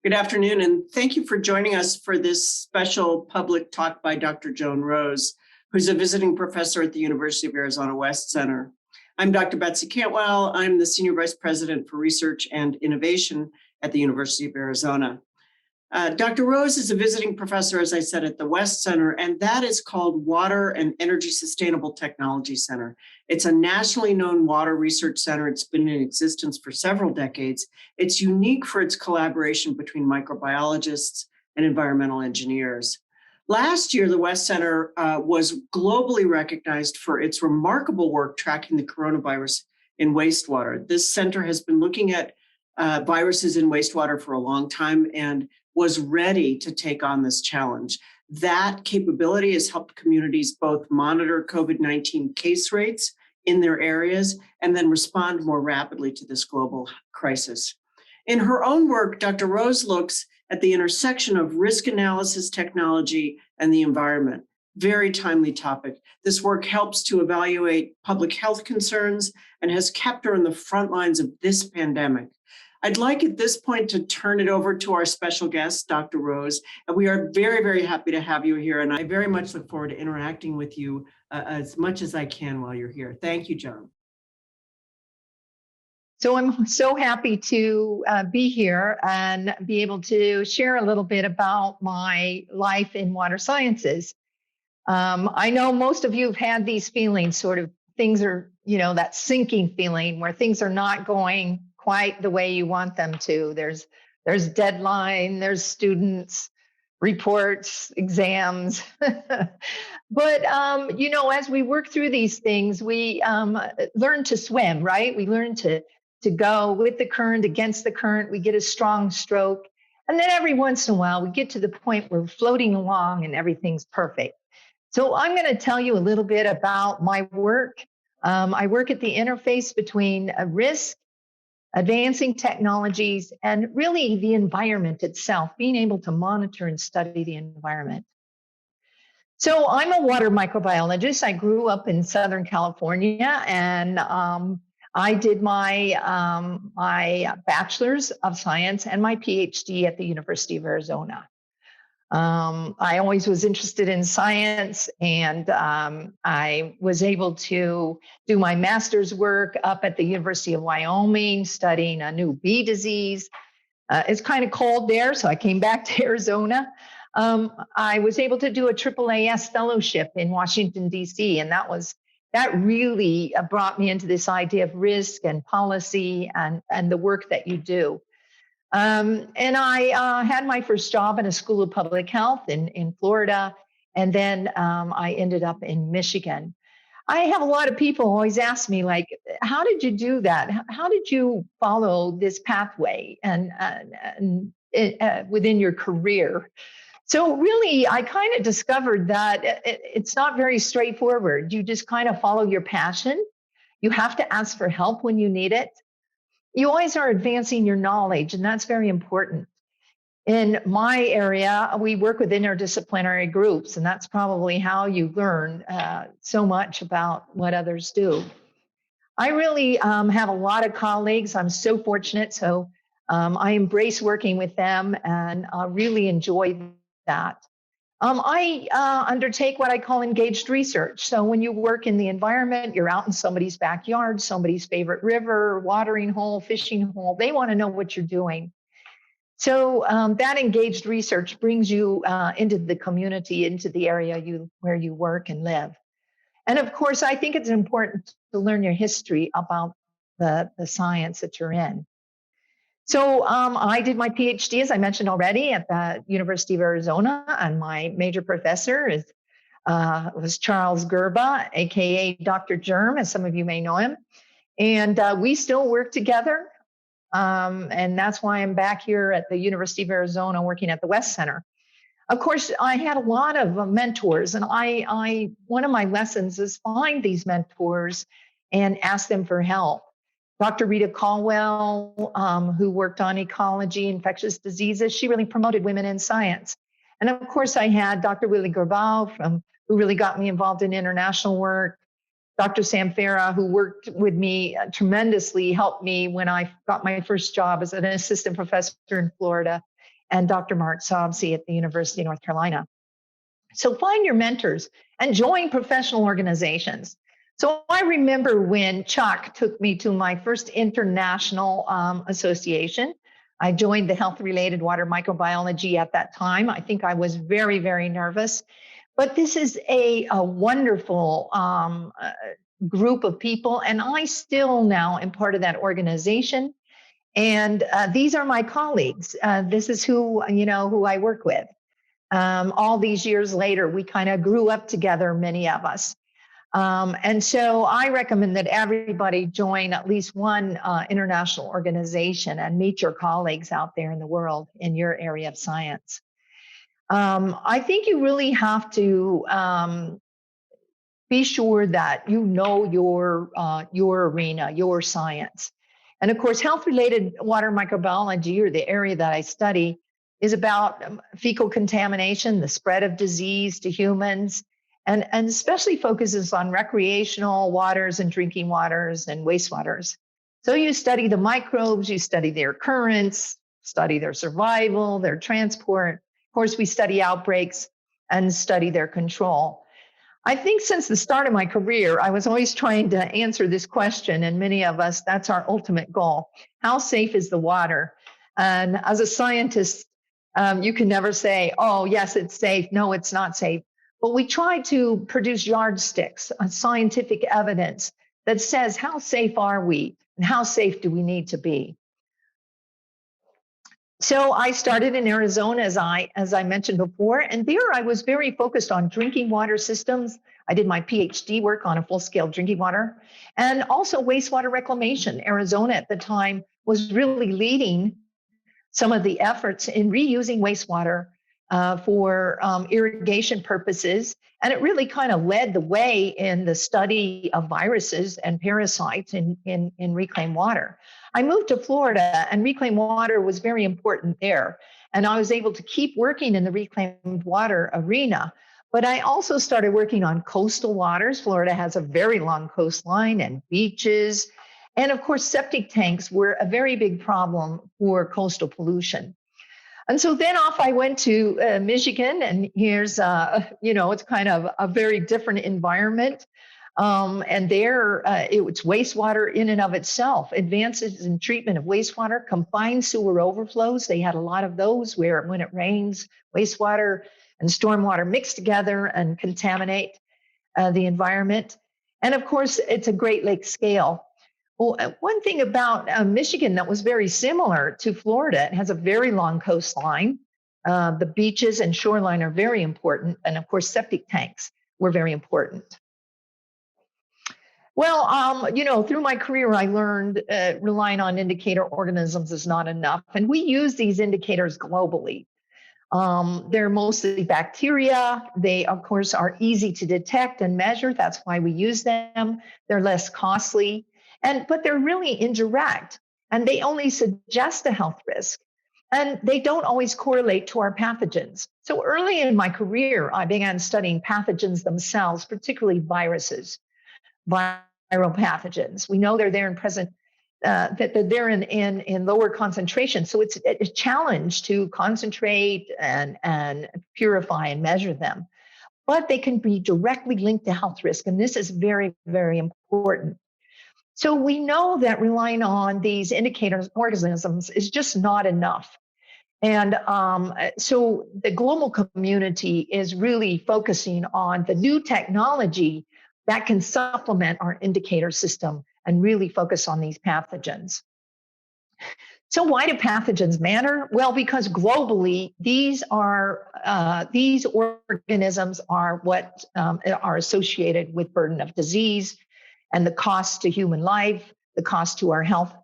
Good afternoon, and thank you for joining us for this special public talk by Dr. Joan Rose, who's a visiting professor at the University of Arizona West Center. I'm Dr. Betsy Cantwell. I'm the Senior Vice President for Research and Innovation at the University of Arizona. Dr. Rose is a visiting professor, as I said, at the West Center, and that is called Water and Energy Sustainable Technology Center. It's a nationally known water research center. It's been in existence for several decades. It's unique for its collaboration between microbiologists and environmental engineers. Last year, the West Center was globally recognized for its remarkable work tracking the coronavirus in wastewater. This center has been looking at viruses in wastewater for a long time and was ready to take on this challenge. That capability has helped communities both monitor COVID-19 case rates in their areas and then respond more rapidly to this global crisis. In her own work, Dr. Rose looks at the intersection of risk analysis technology and the environment. Very timely topic. This work helps to evaluate public health concerns and has kept her in the front lines of this pandemic. I'd like at this point to turn it over to our special guest, Dr. Rose. And we are very, very happy to have you here. And I very much look forward to interacting with you as much as I can while you're here. Thank you, Joan. So I'm so happy to be here and be able to share a little bit about my life in water sciences. I know most of you have had these feelings, sort of things are, that sinking feeling where things are not going quite the way you want them to. There's deadline, there's students, reports, exams. But, as we work through these things, we learn to swim, right? We learn to go with the current, against the current. We get a strong stroke. And then every once in a while, we get to the point where we're floating along and everything's perfect. So I'm going to tell you a little bit about my work. I work at the interface between risk, advancing technologies, and really the environment itself, being able to monitor and study the environment. So I'm a water microbiologist. I grew up in Southern California, and I did my bachelor's of science and my PhD at the University of Arizona. I always was interested in science, and I was able to do my master's work up at the University of Wyoming, studying a new bee disease. It's kind of cold there, so I came back to Arizona. I was able to do a AAAS fellowship in Washington, D.C., and that really brought me into this idea of risk and policy and the work that you do. And I had my first job in a school of public health in Florida, and then I ended up in Michigan. I have a lot of people always ask me, like, how did you do that? How did you follow this pathway and within your career? So really, I kind of discovered that it's not very straightforward. You just kind of follow your passion. You have to ask for help when you need it. You always are advancing your knowledge, and that's very important. In my area, we work with interdisciplinary groups, and that's probably how you learn so much about what others do. I really have a lot of colleagues. I'm so fortunate. So I embrace working with them and really enjoy that. I undertake what I call engaged research. So when you work in the environment, you're out in somebody's backyard, somebody's favorite river, watering hole, fishing hole. They want to know what you're doing. So that engaged research brings you into the community, into the area where you work and live. And of course, I think it's important to learn your history about the science that you're in. So I did my PhD, as I mentioned already, at the University of Arizona, and my major professor was Charles Gerba, aka Dr. Germ, as some of you may know him. And we still work together. And that's why I'm back here at the University of Arizona working at the West Center. Of course, I had a lot of mentors, and one of my lessons is find these mentors and ask them for help. Dr. Rita Caldwell, who worked on ecology, infectious diseases, she really promoted women in science. And of course, I had Dr. Willie Gerbau, who really got me involved in international work. Dr. Sam Farah, who worked with me tremendously, helped me when I got my first job as an assistant professor in Florida. and Dr. Mark Sobsey at the University of North Carolina. So find your mentors and join professional organizations. So I remember when Chuck took me to my first international association. I joined the health-related water microbiology at that time. I think I was very, very nervous. But this is a wonderful group of people, and I still now am part of that organization. And these are my colleagues. This is who I work with. All these years later, we kind of grew up together, many of us. And so I recommend that everybody join at least one international organization and meet your colleagues out there in the world in your area of science. I think you really have to be sure that you know your arena, your science. And of course, health-related water microbiology, or the area that I study, is about fecal contamination, the spread of disease to humans, and especially focuses on recreational waters and drinking waters and wastewaters. So you study the microbes, you study their occurrence, study their survival, their transport. Of course, we study outbreaks and study their control. I think since the start of my career, I was always trying to answer this question, and many of us, that's our ultimate goal. How safe is the water? And as a scientist, you can never say, oh, yes, it's safe. No, it's not safe. But we try to produce yardsticks, scientific evidence that says, how safe are we and how safe do we need to be? So I started in Arizona, as I mentioned before, and there I was very focused on drinking water systems. I did my PhD work on a full-scale drinking water and also wastewater reclamation. Arizona at the time was really leading some of the efforts in reusing wastewater for irrigation purposes. And it really kind of led the way in the study of viruses and parasites in reclaimed water. I moved to Florida, and reclaimed water was very important there. And I was able to keep working in the reclaimed water arena. But I also started working on coastal waters. Florida has a very long coastline and beaches. And of course, septic tanks were a very big problem for coastal pollution. And so then off I went to Michigan, and here's, it's kind of a very different environment. And there, it's wastewater in and of itself. Advances in treatment of wastewater, confined sewer overflows. They had a lot of those where when it rains, wastewater and stormwater mix together and contaminate the environment. And of course, it's a Great Lake scale. Well, one thing about Michigan that was very similar to Florida, it has a very long coastline. The beaches and shoreline are very important. And of course, septic tanks were very important. Well, through my career, I learned relying on indicator organisms is not enough. And we use these indicators globally. They're mostly bacteria. They, of course, are easy to detect and measure. That's why we use them. They're less costly. But they're really indirect, and they only suggest a health risk, and they don't always correlate to our pathogens. So early in my career, I began studying pathogens themselves, particularly viruses, viral pathogens. We know they're there and present, that they're there in lower concentration. So it's a challenge to concentrate and purify and measure them. But they can be directly linked to health risk, and this is very, very important. So we know that relying on these indicators organisms is just not enough. And so the global community is really focusing on the new technology that can supplement our indicator system and really focus on these pathogens. So why do pathogens matter? Well, because globally, these organisms are what are associated with burden of disease and the cost to human life, the cost to our health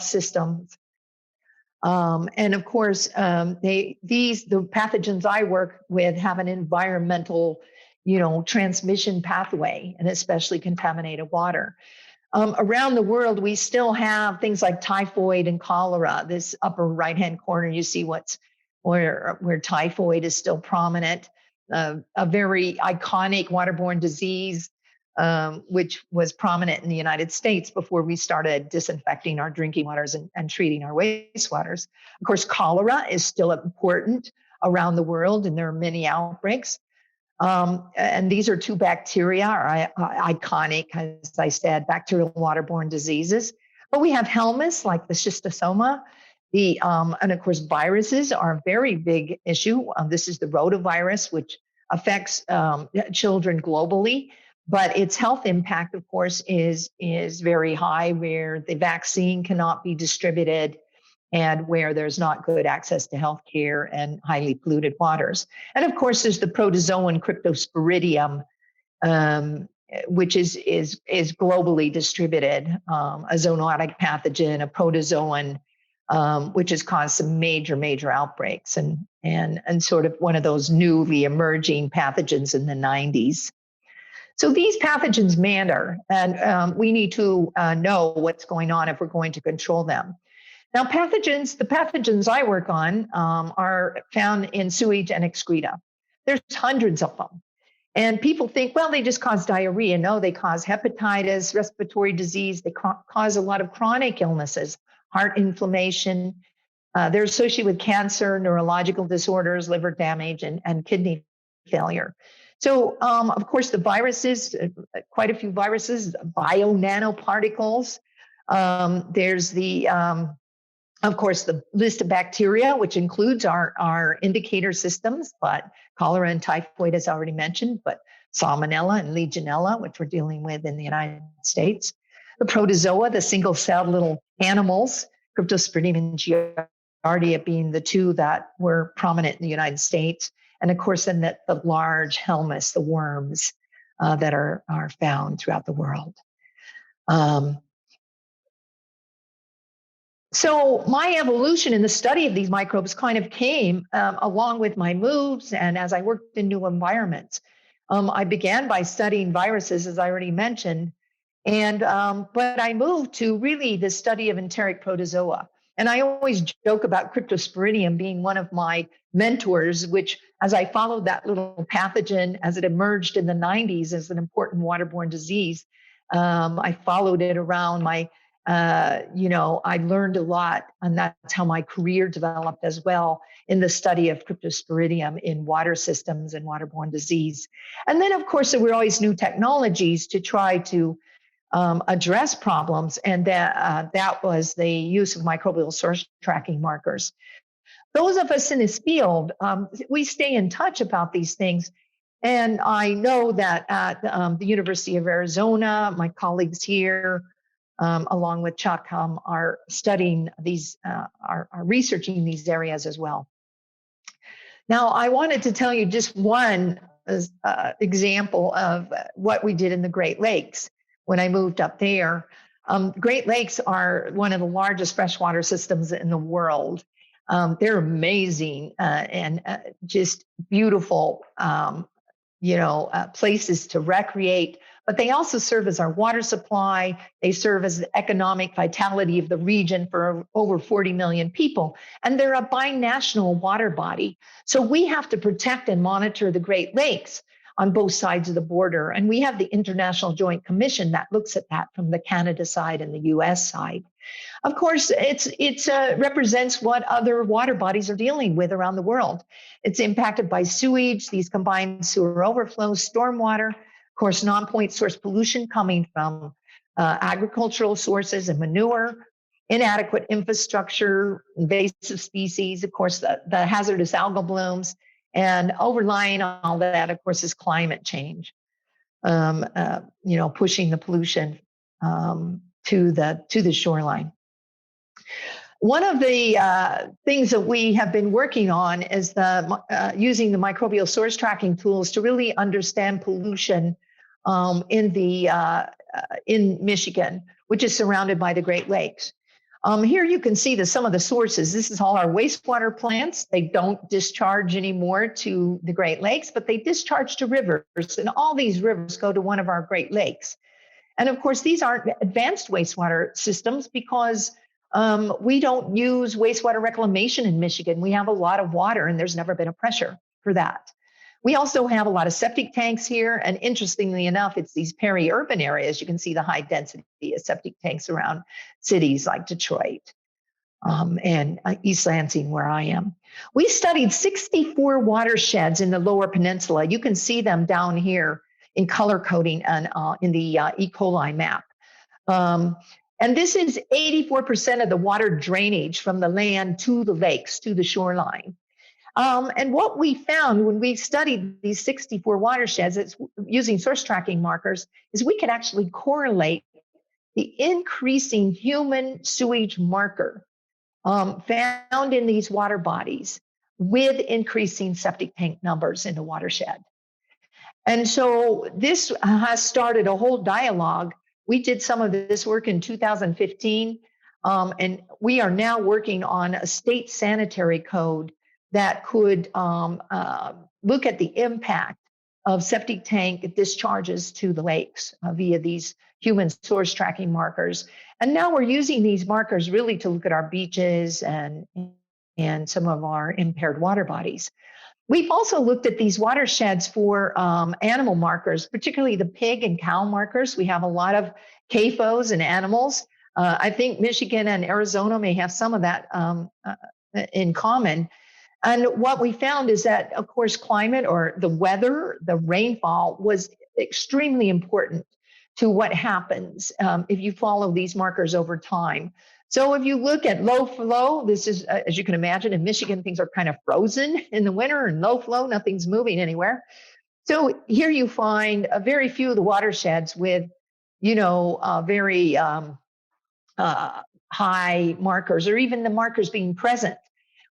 systems. And of course, the pathogens I work with have an environmental, transmission pathway, and especially contaminated water. Around the world, we still have things like typhoid and cholera. This upper right-hand corner, you see where typhoid is still prominent, a very iconic waterborne disease. which was prominent in the United States before we started disinfecting our drinking waters and treating our wastewaters. Of course, cholera is still important around the world, and there are many outbreaks. And these are two bacteria, are iconic, as I said, bacterial waterborne diseases. But we have helminths like the schistosoma. And of course, viruses are a very big issue. This is the rotavirus, which affects children globally. But its health impact, of course, is very high, where the vaccine cannot be distributed and where there's not good access to health care and highly polluted waters. And of course, there's the protozoan Cryptosporidium, which is globally distributed, a zoonotic pathogen, a protozoan, which has caused some major outbreaks and sort of one of those newly emerging pathogens in the 90s. So these pathogens matter, and we need to know what's going on if we're going to control them. Now, the pathogens I work on are found in sewage and excreta. There's hundreds of them. And people think, well, they just cause diarrhea. No, they cause hepatitis, respiratory disease. They cause a lot of chronic illnesses, heart inflammation. They're associated with cancer, neurological disorders, liver damage, and kidney failure. So, of course, the viruses, quite a few viruses, bio-nanoparticles. There's of course, the list of bacteria, which includes our indicator systems, but cholera and typhoid, as already mentioned, but salmonella and legionella, which we're dealing with in the United States. The protozoa, the single-celled little animals, Cryptosporidium and Giardia being the two that were prominent in the United States. And of course, then the large helminths, the worms that are found throughout the world. So my evolution in the study of these microbes kind of came along with my moves, and as I worked in new environments. I began by studying viruses, as I already mentioned, and but I moved to really the study of enteric protozoa. And I always joke about Cryptosporidium being one of my mentors, which as I followed that little pathogen as it emerged in the 90s as an important waterborne disease, I followed it around I learned a lot, and that's how my career developed as well in the study of Cryptosporidium in water systems and waterborne disease. And then, of course, there were always new technologies to try to address problems, and that was the use of microbial source tracking markers. Those of us in this field, we stay in touch about these things. And I know that at the University of Arizona, my colleagues here, along with Chuck, are studying these, are researching these areas as well. Now, I wanted to tell you just one example of what we did in the Great Lakes when I moved up there. Great Lakes are one of the largest freshwater systems in the world. They're amazing and just beautiful, places to recreate. But they also serve as our water supply. They serve as the economic vitality of the region for over 40 million people. And they're a binational water body. So we have to protect and monitor the Great Lakes on both sides of the border. And we have the International Joint Commission that looks at that from the Canada side and the US side. Of course, it represents what other water bodies are dealing with around the world. It's impacted by sewage, these combined sewer overflows, stormwater, of course, non-point source pollution coming from agricultural sources and manure, inadequate infrastructure, invasive species, of course, the hazardous algal blooms, and overlying all that, of course, is climate change, pushing the pollution to the shoreline. One of the things that we have been working on is using the microbial source tracking tools to really understand pollution in Michigan, which is surrounded by the Great Lakes. Here you can see some of the sources. This is all our wastewater plants. They don't discharge anymore to the Great Lakes, but they discharge to rivers, and all these rivers go to one of our Great Lakes. And of course, these aren't advanced wastewater systems because we don't use wastewater reclamation in Michigan. We have a lot of water and there's never been a pressure for that. We also have a lot of septic tanks here. And interestingly enough, it's these peri-urban areas. You can see the high density of septic tanks around cities like Detroit and East Lansing, where I am. We studied 64 watersheds in the Lower Peninsula. You can see them down here in color coding and in the E. coli map. And this is 84% of the water drainage from the land to the lakes, to the shoreline. And what we found when we studied these 64 watersheds, it's using source tracking markers, is we could actually correlate the increasing human sewage marker found in these water bodies with increasing septic tank numbers in the watershed. And so this has started a whole dialogue. We did some of this work in 2015, and we are now working on a state sanitary code that could look at the impact of septic tank discharges to the lakes via these human source tracking markers. And now we're using these markers really to look at our beaches and some of our impaired water bodies. We've also looked at these watersheds for animal markers, particularly the pig and cow markers. We have a lot of CAFOs and animals. I think Michigan and Arizona may have some of that in common. And what we found is that, of course, climate or the weather, the rainfall was extremely important to what happens if you follow these markers over time. So if you look at low flow, this is, as you can imagine, in Michigan, things are kind of frozen in the winter, and low flow, nothing's moving anywhere. So here you find a very few of the watersheds with, very high markers, or even the markers being present.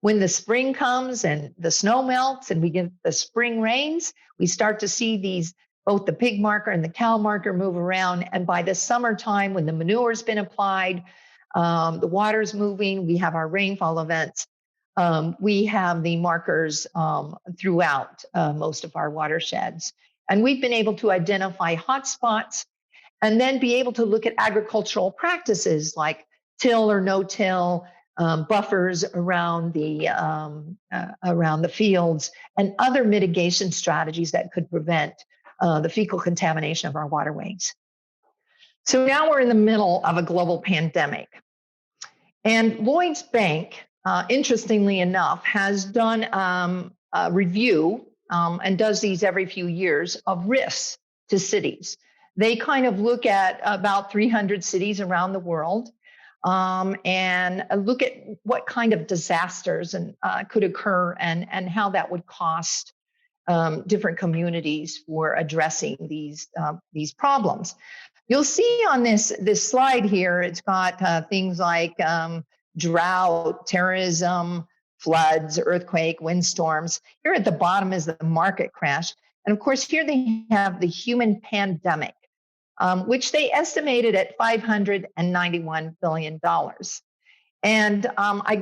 When the spring comes and the snow melts and we get the spring rains, we start to see these, both the pig marker and the cow marker move around. And by the summertime, when the manure's been applied, the water's moving, we have our rainfall events. We have the markers throughout most of our watersheds. And we've been able to identify hotspots and then be able to look at agricultural practices like till or no-till, buffers around the fields, and other mitigation strategies that could prevent the fecal contamination of our waterways. So now we're in the middle of a global pandemic. And Lloyd's Bank, interestingly enough, has done a review and does these every few years of risks to cities. They kind of look at about 300 cities around the world and look at what kind of disasters could occur and how that would cost different communities for addressing these problems. You'll see on this slide here, it's got things like drought, terrorism, floods, earthquake, windstorms. Here at the bottom is the market crash. And of course, here they have the human pandemic, which they estimated at $591 billion. And I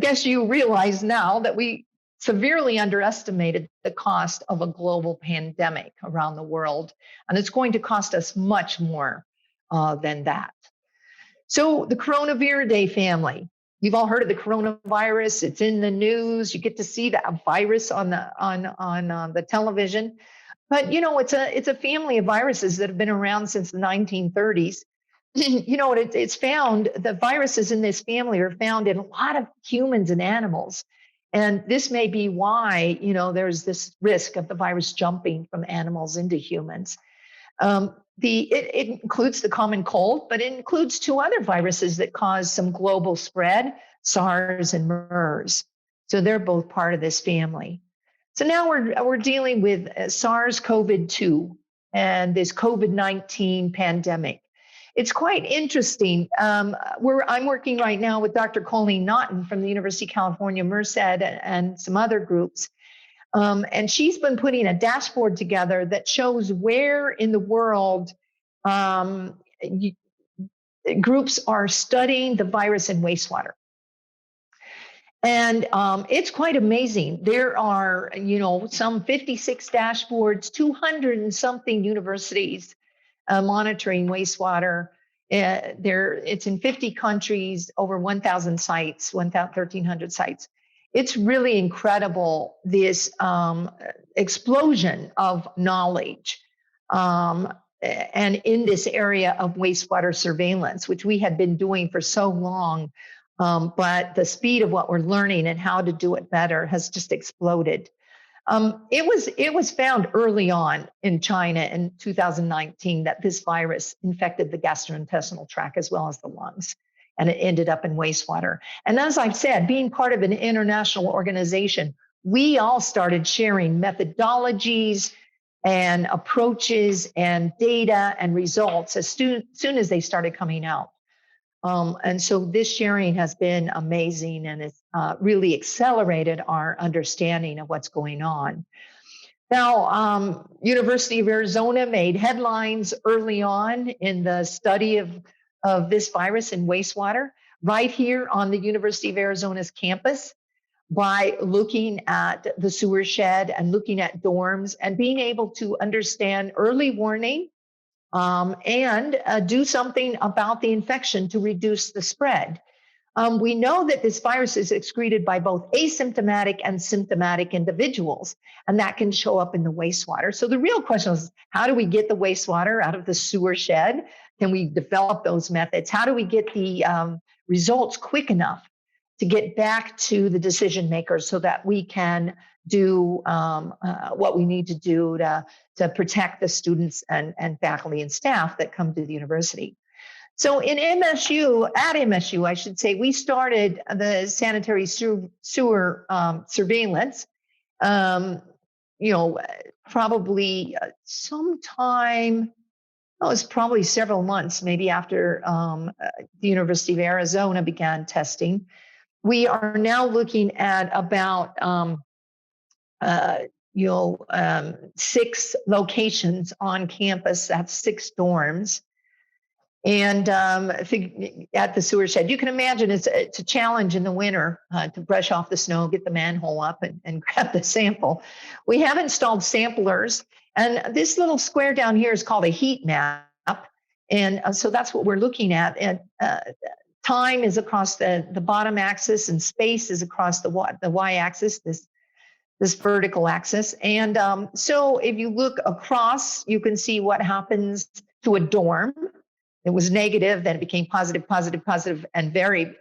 guess you realize now that we severely underestimated the cost of a global pandemic around the world. And it's going to cost us much more than that. So the Coronaviridae family, you've all heard of the coronavirus. It's in the news. You get to see that virus on the television. But it's a family of viruses that have been around since the 1930s. It's found, the viruses in this family are found in a lot of humans and animals. And this may be why, there's this risk of the virus jumping from animals into humans. It includes the common cold, but it includes two other viruses that cause some global spread, SARS and MERS. So they're both part of this family. So now we're dealing with SARS-CoV-2 and this COVID-19 pandemic. It's quite interesting. I'm working right now with Dr. Colleen Naughton from the University of California, Merced, and some other groups. And she's been putting a dashboard together that shows where in the world groups are studying the virus in wastewater. And it's quite amazing. There are, some 56 dashboards, 200 and something universities monitoring wastewater. It's in 50 countries, over 1,000 sites, 1,300 sites. it's really incredible, this explosion of knowledge. And in this area of wastewater surveillance, which we had been doing for so long, but the speed of what we're learning and how to do it better has just exploded. It was found early on in China in 2019 that this virus infected the gastrointestinal tract as well as the lungs, and it ended up in wastewater. And as I've said, being part of an international organization, we all started sharing methodologies and approaches and data and results as soon as they started coming out. And so this sharing has been amazing, and it's really accelerated our understanding of what's going on. Now, University of Arizona made headlines early on in the study of this virus in wastewater right here on the University of Arizona's campus, by looking at the sewer shed and looking at dorms and being able to understand early warning and do something about the infection to reduce the spread. We know that this virus is excreted by both asymptomatic and symptomatic individuals, and that can show up in the wastewater. So the real question is, how do we get the wastewater out of the sewer shed? Can we develop those methods? How do we get the results quick enough to get back to the decision makers so that we can do what we need to do to protect the students and faculty and staff that come to the university? So at MSU, I should say, we started the sanitary sewer surveillance, probably sometime, it was probably several months, maybe after the University of Arizona began testing. We are now looking at about 6 locations on campus. That's 6 dorms, and at the sewer shed. You can imagine it's a challenge in the winter to brush off the snow, get the manhole up, and grab the sample. We have installed samplers, and this little square down here is called a heat map, and so that's what we're looking at. And time is across the bottom axis, and space is across the y-axis, this vertical axis. And so if you look across, you can see what happens to a dorm. It was negative, then it became positive, positive, positive, and very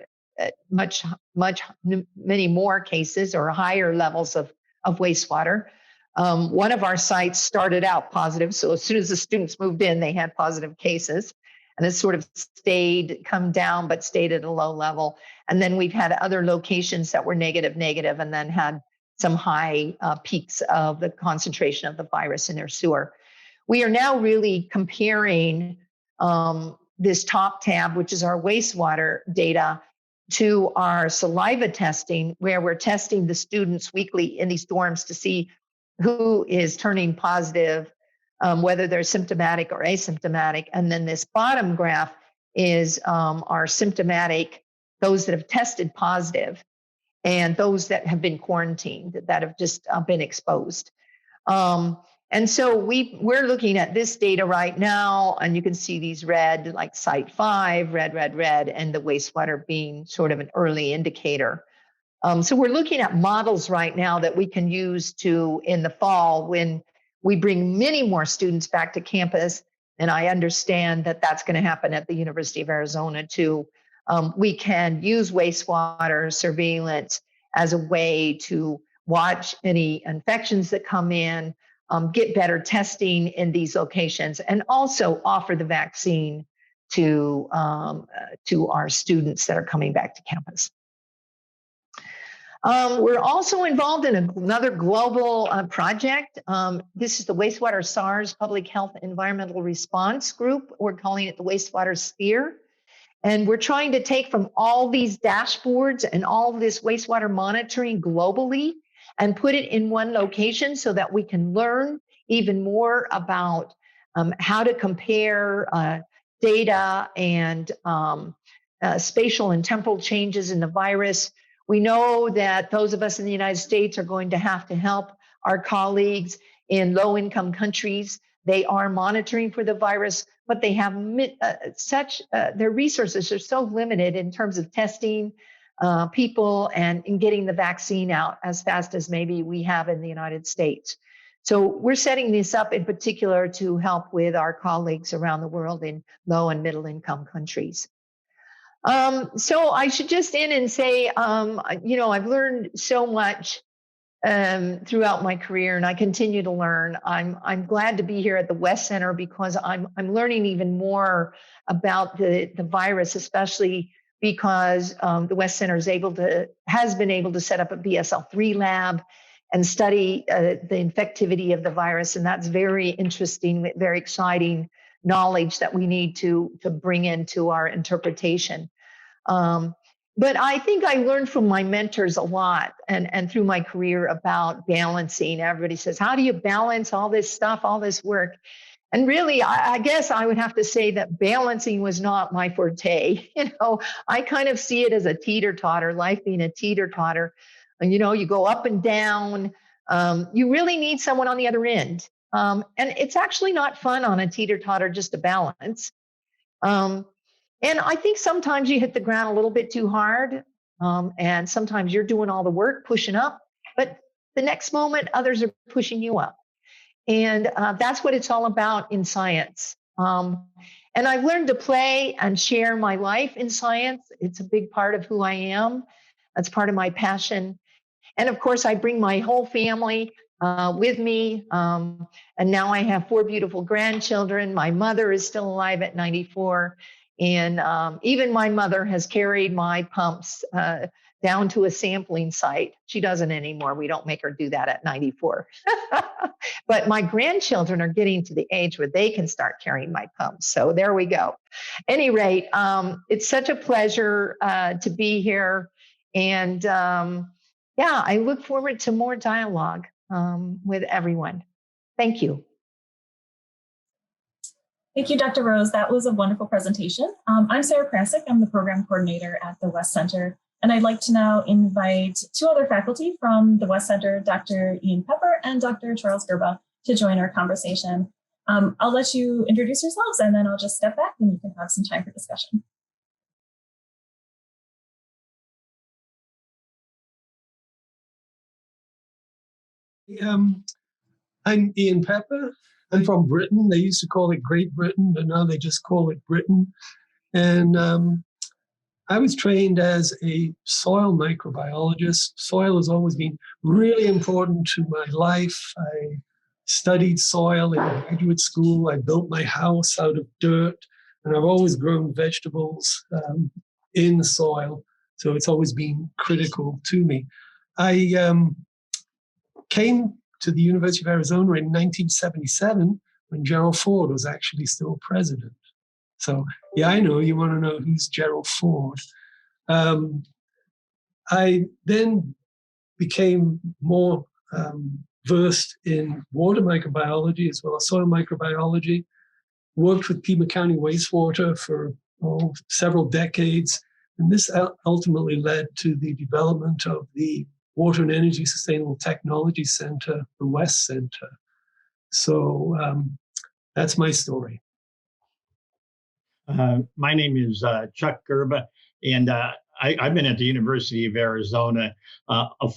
many more cases or higher levels of wastewater. One of our sites started out positive, so as soon as the students moved in, they had positive cases. And it sort of come down, but stayed at a low level. And then we've had other locations that were negative, and then had some high peaks of the concentration of the virus in their sewer. We are now really comparing this top tab, which is our wastewater data, to our saliva testing, where we're testing the students weekly in these dorms to see who is turning positive, whether they're symptomatic or asymptomatic. And then this bottom graph is our symptomatic, those that have tested positive, and those that have been quarantined, that have just been exposed. And so we're looking at this data right now, and you can see these red, like site 5, red, and the wastewater being sort of an early indicator. So we're looking at models right now that we can use in the fall, when we bring many more students back to campus, and I understand that that's going to happen at the University of Arizona too. We can use wastewater surveillance as a way to watch any infections that come in, get better testing in these locations, and also offer the vaccine to our students that are coming back to campus. We're also involved in another global project. This is the Wastewater SARS Public Health Environmental Response Group. We're calling it the Wastewater Sphere. And we're trying to take from all these dashboards and all this wastewater monitoring globally and put it in one location so that we can learn even more about how to compare data and spatial and temporal changes in the virus. We know that those of us in the United States are going to help our colleagues in low-income countries. They are monitoring for the virus, but they have their resources are so limited in terms of testing, people and in getting the vaccine out as fast as maybe we have in the United States. So we're setting this up in particular to help with our colleagues around the world in low and middle income countries. So I should just end and say, I've learned so much throughout my career, and I continue to learn. I'm glad to be here at the West Center because I'm learning even more about the virus, especially because the West Center has been able to set up a BSL-3 lab and study the infectivity of the virus, and that's very interesting, very exciting knowledge that we need to bring into our interpretation. But I think I learned from my mentors a lot and through my career about balancing. Everybody says, how do you balance all this stuff, all this work? And really, I guess I would have to say that balancing was not my forte. I kind of see it as a teeter-totter, life being a teeter-totter. And, you go up and down. You really need someone on the other end. And it's actually not fun on a teeter-totter just to balance. And I think sometimes you hit the ground a little bit too hard. And sometimes you're doing all the work, pushing up, but the next moment others are pushing you up. And that's what it's all about in science. And I've learned to play and share my life in science. It's a big part of who I am. That's part of my passion. And of course, I bring my whole family with me. And now I have 4 beautiful grandchildren. My mother is still alive at 94. And even my mother has carried my pumps down to a sampling site. She doesn't anymore. We don't make her do that at 94. But my grandchildren are getting to the age where they can start carrying my pumps. So there we go. At any rate, it's such a pleasure to be here. And I look forward to more dialogue with everyone. Thank you. Thank you, Dr. Rose. That was a wonderful presentation. I'm Sarah Prasick. I'm the program coordinator at the West Center. And I'd like to now invite 2 other faculty from the West Center, Dr. Ian Pepper and Dr. Charles Gerba, to join our conversation. I'll let you introduce yourselves and then I'll just step back and you can have some time for discussion. I'm Ian Pepper. I'm from Britain. They used to call it Great Britain, but now they just call it Britain. And I was trained as a soil microbiologist. Soil has always been really important to my life. I studied soil in graduate school. I built my house out of dirt, and I've always grown vegetables in the soil. So it's always been critical to me. I came to the University of Arizona in 1977 when Gerald Ford was actually still president. So, yeah, I know you want to know who's Gerald Ford. I then became more versed in water microbiology as well as soil microbiology, worked with Pima County Wastewater for several decades, and this ultimately led to the development of the Water and Energy Sustainable Technology Center, the West Center. So that's my story. My name is Chuck Gerba, and I've been at the University of Arizona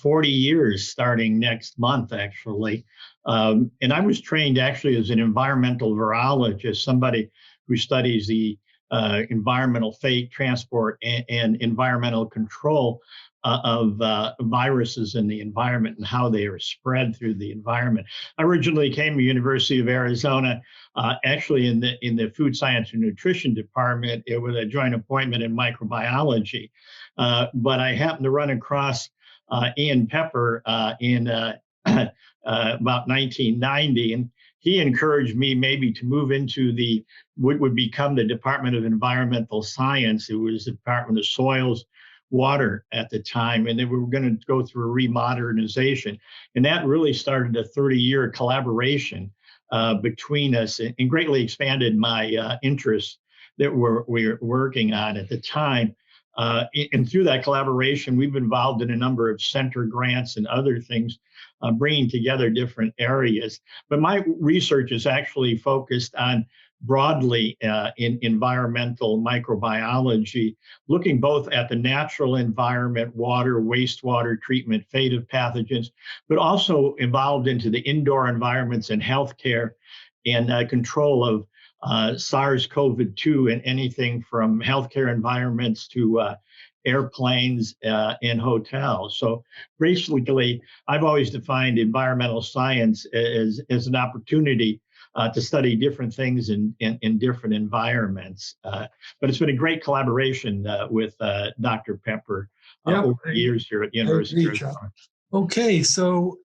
40 years, starting next month, actually. And I was trained actually as an environmental virologist, somebody who studies the environmental fate, transport, and environmental control of viruses in the environment and how they are spread through the environment. I originally came to the University of Arizona, actually in the food science and nutrition department. It was a joint appointment in microbiology, but I happened to run across Ian Pepper in about 1990, and he encouraged me maybe to move into what would become the Department of Environmental Science. It was the Department of Soils, Water at the time, and then we were going to go through a remodernization. And that really started a 30-year collaboration between us and greatly expanded my interests that we were working on at the time. And through that collaboration, we've been involved in a number of center grants and other things, bringing together different areas. But my research is actually focused on broadly in environmental microbiology, looking both at the natural environment, water, wastewater treatment, fate of pathogens, but also involved into the indoor environments and healthcare and control of SARS-CoV-2 and anything from healthcare environments to airplanes and hotels. So basically, I've always defined environmental science as an opportunity to study different things in different environments. But it's been a great collaboration with Dr. Pepper over the years here at the University of Arizona. Okay, so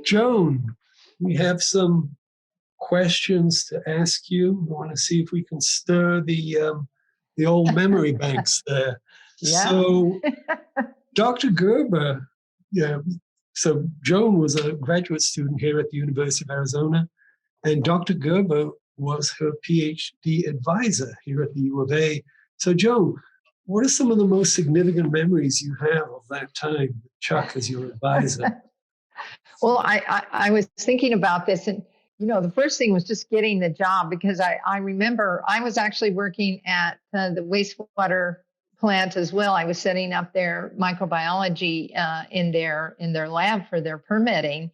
Joan, we have some questions to ask you. I want to see if we can stir the old memory banks there. Yeah. So, Dr. Gerber, so Joan was a graduate student here at the University of Arizona, and Dr. Gerber was her PhD advisor here at the U of A. So, Joan, what are some of the most significant memories you have of that time, Chuck, as your advisor? Well, I was thinking about this, and the first thing was just getting the job, because I remember I was actually working at the wastewater plant as well. I was setting up their microbiology in their lab for their permitting.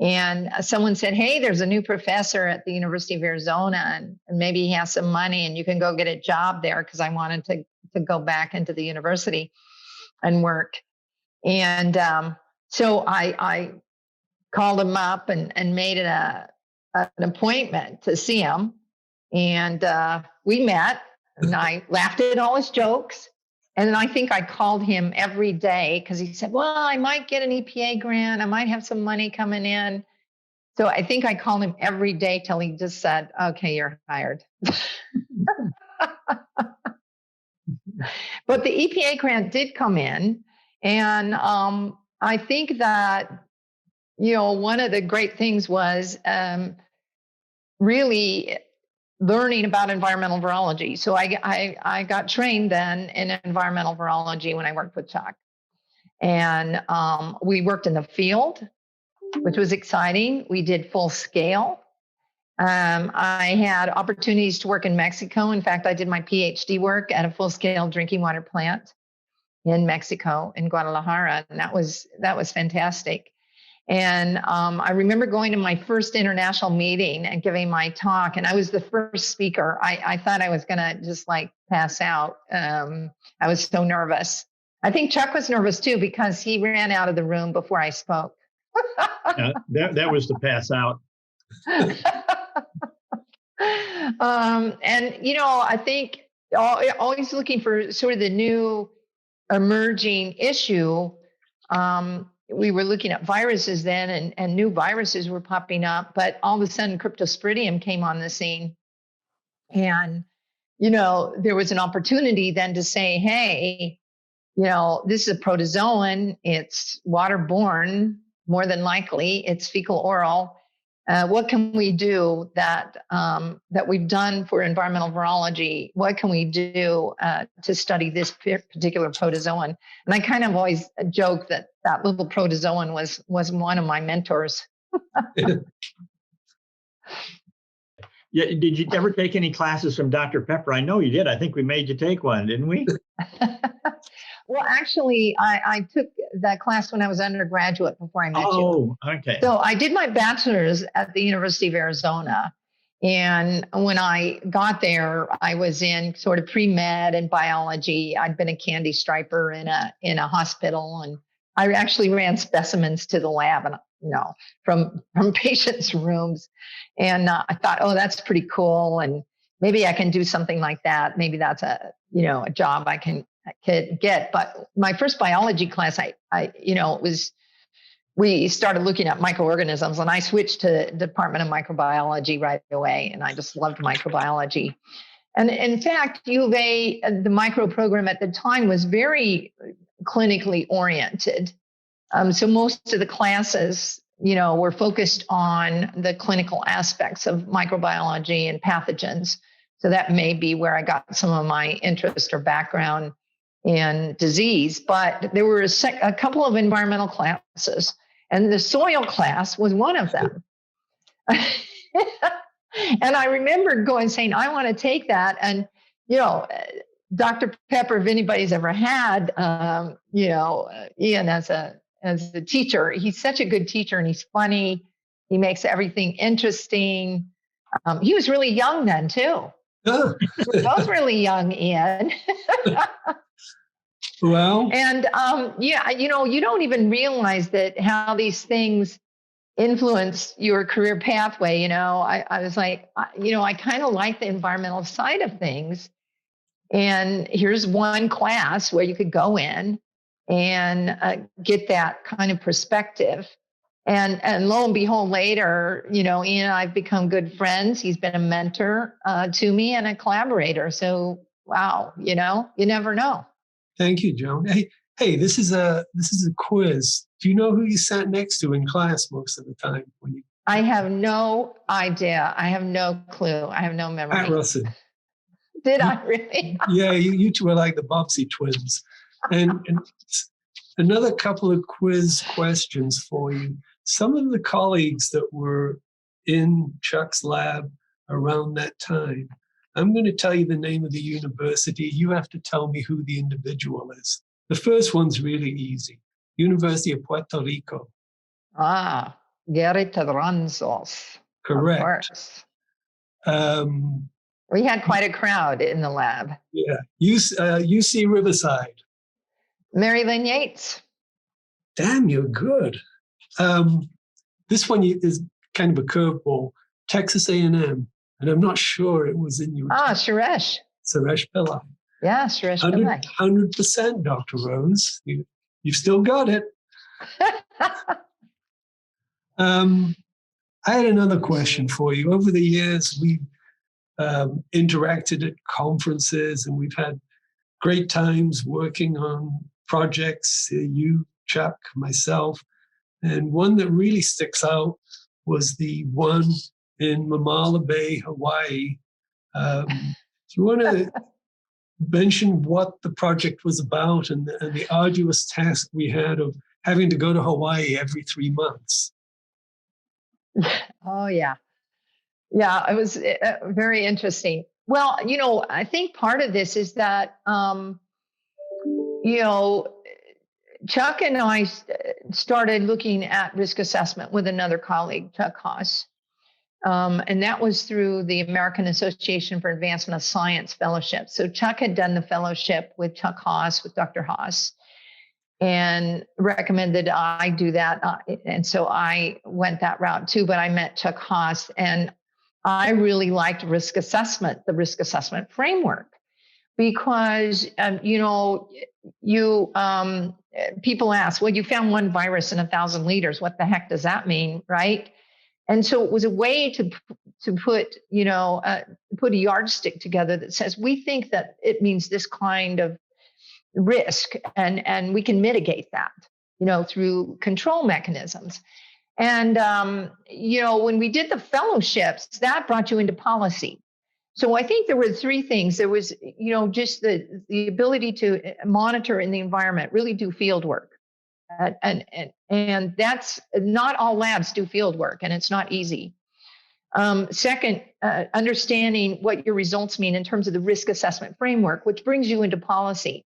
And someone said, hey, there's a new professor at the University of Arizona, and maybe he has some money and you can go get a job there, because I wanted to go back into the university and work. And so I called him up and made an appointment to see him. And we met, and I laughed at all his jokes. And then I think I called him every day, because he said, well, I might get an EPA grant. I might have some money coming in. So I think I called him every day till he just said, okay, you're hired. But the EPA grant did come in. And I think that, one of the great things was really learning about environmental virology. So I got trained then in environmental virology when I worked with Chuck. And we worked in the field, which was exciting. We did full scale. I had opportunities to work in Mexico. In fact, I did my PhD work at a full scale drinking water plant in Mexico, in Guadalajara. And that was fantastic. And I remember going to my first international meeting and giving my talk, and I was the first speaker. I thought I was going to just pass out. I was so nervous. I think Chuck was nervous too, because he ran out of the room before I spoke. That was to pass out. And, I think always looking for sort of the new emerging issue. We were looking at viruses then, and new viruses were popping up, but all of a sudden cryptosporidium came on the scene. And, there was an opportunity then to say, hey, this is a protozoan, it's waterborne, more than likely, it's fecal oral. What can we do that we've done for environmental virology? What can we do to study this particular protozoan? And I kind of always joke that little protozoan was one of my mentors. Yeah, did you ever take any classes from Dr. Pepper? I know you did. I think we made you take one, didn't we? Well, actually, I took that class when I was undergraduate before I met you. Oh, okay. So I did my bachelor's at the University of Arizona. And when I got there, I was in sort of pre-med and biology. I'd been a candy striper in a hospital, and I actually ran specimens to the lab, and from patients' rooms. And I thought, oh, that's pretty cool, and maybe I can do something like that. Maybe that's a job I can get. But my first biology class, we started looking at microorganisms, and I switched to the Department of Microbiology right away, and I just loved microbiology. And in fact, U of A, the micro program at the time was very clinically oriented. So most of the classes, were focused on the clinical aspects of microbiology and pathogens. So that may be where I got some of my interest or background in disease. But there were a couple of environmental classes, and the soil class was one of them. And I remember going saying, I want to take that. And, Dr. Pepper, if anybody's ever had, Ian as a teacher, he's such a good teacher and he's funny. He makes everything interesting. He was really young then too. Oh. We're both really young, Ian. Well, and you don't even realize that how these things influence your career pathway. I was like, I kind of like the environmental side of things. And here's one class where you could go in and get that kind of perspective. And lo and behold, later, Ian and I've become good friends. He's been a mentor to me and a collaborator. So, wow, you never know. thank you, Joan. Hey, this is a quiz. Do you know who you sat next to in class most of the time? I have no idea. I have no clue. I have no memory. Pat Russell. Did I really? Yeah, you two are like the Bobbsey twins. And another couple of quiz questions for you. Some of the colleagues that were in Chuck's lab around that time, I'm going to tell you the name of the university. You have to tell me who the individual is. The first one's really easy. University of Puerto Rico. Gerrit Ranzos. Correct. Of course. We had quite a crowd in the lab. Yeah. UC Riverside. Mary Lynn Yates. Damn, you're good. This one is kind of a curveball. Texas A&M, and I'm not sure it was in your. Suresh. Suresh Pillai. Yeah, Suresh Pillai. 100%, Dr. Rose. You've still got it. I had another question for you. Over the years, we interacted at conferences, and we've had great times working on projects. You, Chuck, myself. And one that really sticks out was the one in Mamala Bay, Hawaii. Do you want to mention what the project was about and the arduous task we had of having to go to Hawaii every 3 months? Oh, yeah. Yeah, it was very interesting. Well, I think part of this is that, Chuck and I started looking at risk assessment with another colleague, Chuck Haas. And that was through the American Association for Advancement of Science Fellowship. So Chuck had done the fellowship with Chuck Haas, with Dr. Haas, and recommended I do that. And so I went that route too, but I met Chuck Haas, and I really liked risk assessment, the risk assessment framework, because, people ask, well, you found one virus in 1,000 liters. What the heck does that mean, right? And so it was a way to put a yardstick together that says, we think that it means this kind of risk, and we can mitigate that, through control mechanisms. And, when we did the fellowships, that brought you into policy. So I think there were three things. There was, just the ability to monitor in the environment, really do field work. And that's not all labs do field work, and it's not easy. Second, understanding what your results mean in terms of the risk assessment framework, which brings you into policy.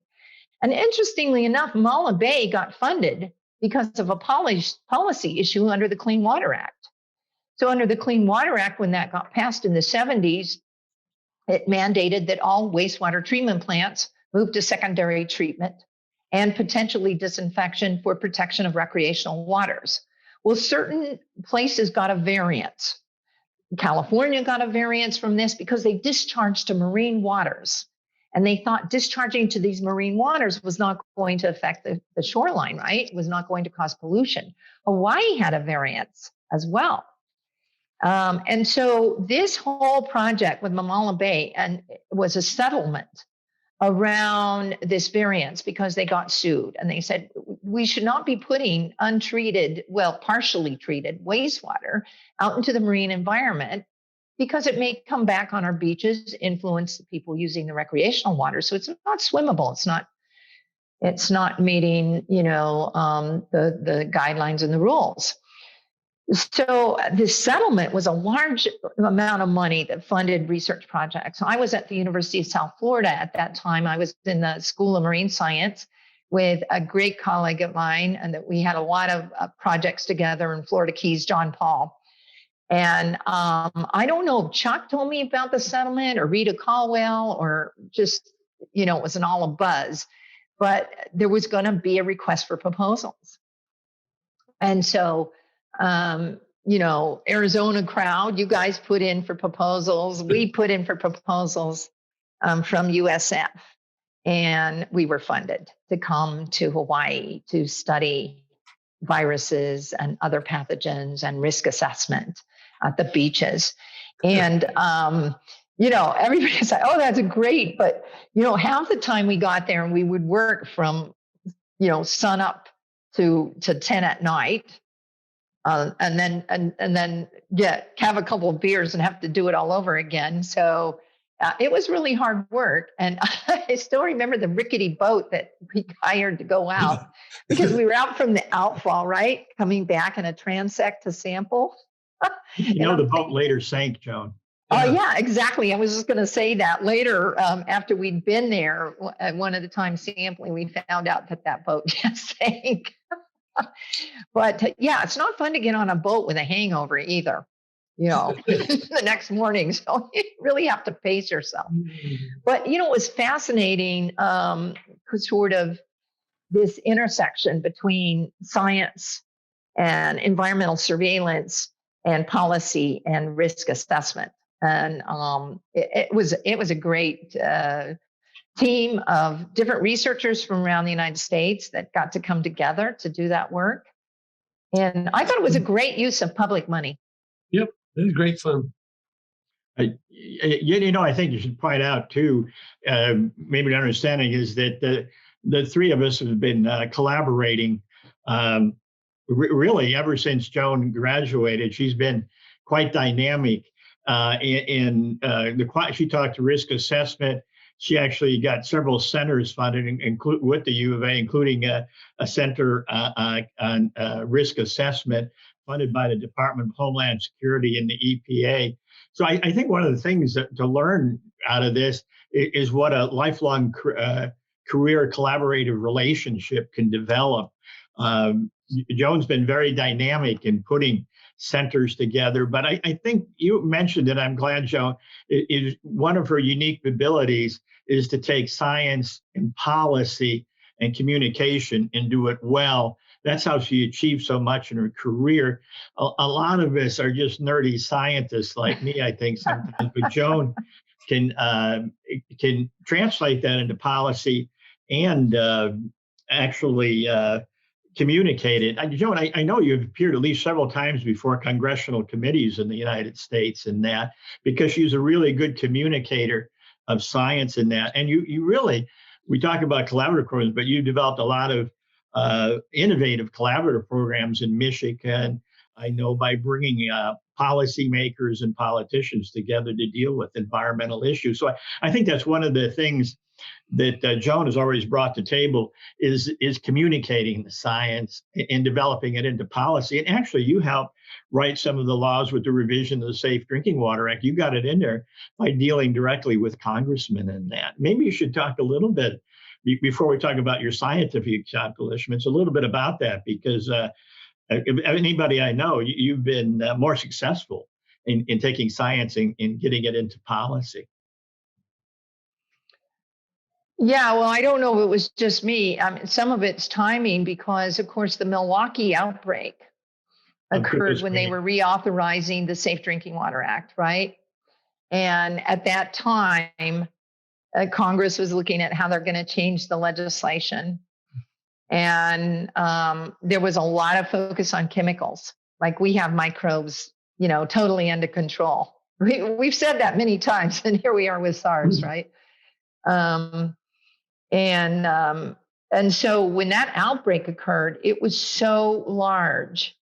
And interestingly enough, Mamala Bay got funded because of a policy issue under the Clean Water Act. So under the Clean Water Act, when that got passed in the 70s, it mandated that all wastewater treatment plants move to secondary treatment and potentially disinfection for protection of recreational waters. Well, certain places got a variance. California got a variance from this because they discharged to marine waters. And they thought discharging to these marine waters was not going to affect the shoreline, right? It was not going to cause pollution. Hawaii had a variance as well. And so this whole project with Mamala Bay was a settlement around this variance because they got sued, and they said, we should not be putting untreated, partially treated wastewater out into the marine environment because it may come back on our beaches, influence the people using the recreational water. So it's not swimmable. It's not meeting, the guidelines and the rules. So this settlement was a large amount of money that funded research projects. So I was at the University of South Florida at that time. I was in the School of Marine Science with a great colleague of mine, and that we had a lot of projects together in Florida Keys, John Paul. And I don't know if Chuck told me about the settlement or Rita Caldwell, or just, it was an all a buzz, but there was going to be a request for proposals. And so, Arizona crowd, you guys put in for proposals. We put in for proposals from USF, and we were funded to come to Hawaii to study viruses and other pathogens and risk assessment at the beaches. And, everybody said, oh, that's great. But, half the time we got there and we would work from, sun up to 10 at night. And then have a couple of beers and have to do it all over again. So it was really hard work. And I still remember the rickety boat that we hired to go out, because we were out from the outfall, right? Coming back in a transect to sample. The boat later sank, Joan. Oh, yeah, exactly. I was just going to say that later, after we'd been there, at one of the times sampling, we found out that boat just sank. But yeah, it's not fun to get on a boat with a hangover either, the next morning. So you really have to pace yourself. But, it was fascinating, sort of this intersection between science and environmental surveillance and policy and risk assessment. And it was a great team of different researchers from around the United States that got to come together to do that work. And I thought it was a great use of public money. Yep, it was great fun. I think you should point out too, maybe an understanding is that the three of us have been collaborating really ever since Joan graduated. She's been quite dynamic she talked to risk assessment. She actually got several centers funded with the U of A, including a center on risk assessment funded by the Department of Homeland Security and the EPA. So I think one of the things to learn out of this is what a lifelong career collaborative relationship can develop. Joan's been very dynamic in putting centers together, but I think you mentioned it. I'm glad, Joan, is one of her unique abilities is to take science and policy and communication and do it well. That's how she achieved so much in her career. A lot of us are just nerdy scientists like me, I think sometimes, but Joan can translate that into policy and actually communicate it. Joan, I know you've appeared at least several times before congressional committees in the United States and that, because she's a really good communicator of science in that. And you really, we talk about collaborative programs, but you developed a lot of innovative collaborative programs in Michigan, I know, by bringing policymakers and politicians together to deal with environmental issues. So I think that's one of the things that Joan has always brought to the table is communicating the science and developing it into policy. And actually, you helped write some of the laws with the revision of the Safe Drinking Water Act. You got it in there by dealing directly with congressmen in that. Maybe you should talk a little bit, before we talk about your scientific accomplishments, a little bit about that, because anybody I know, you've been more successful in taking science and getting it into policy. Yeah, well, I don't know if it was just me. Some of it's timing, because, of course, the Milwaukee outbreak occurred when they were reauthorizing the Safe Drinking Water Act, right? And at that time, Congress was looking at how they're going to change the legislation. And there was a lot of focus on chemicals. Like, we have microbes, totally under control. We've said that many times, and here we are with SARS, right? And so when that outbreak occurred, it was so large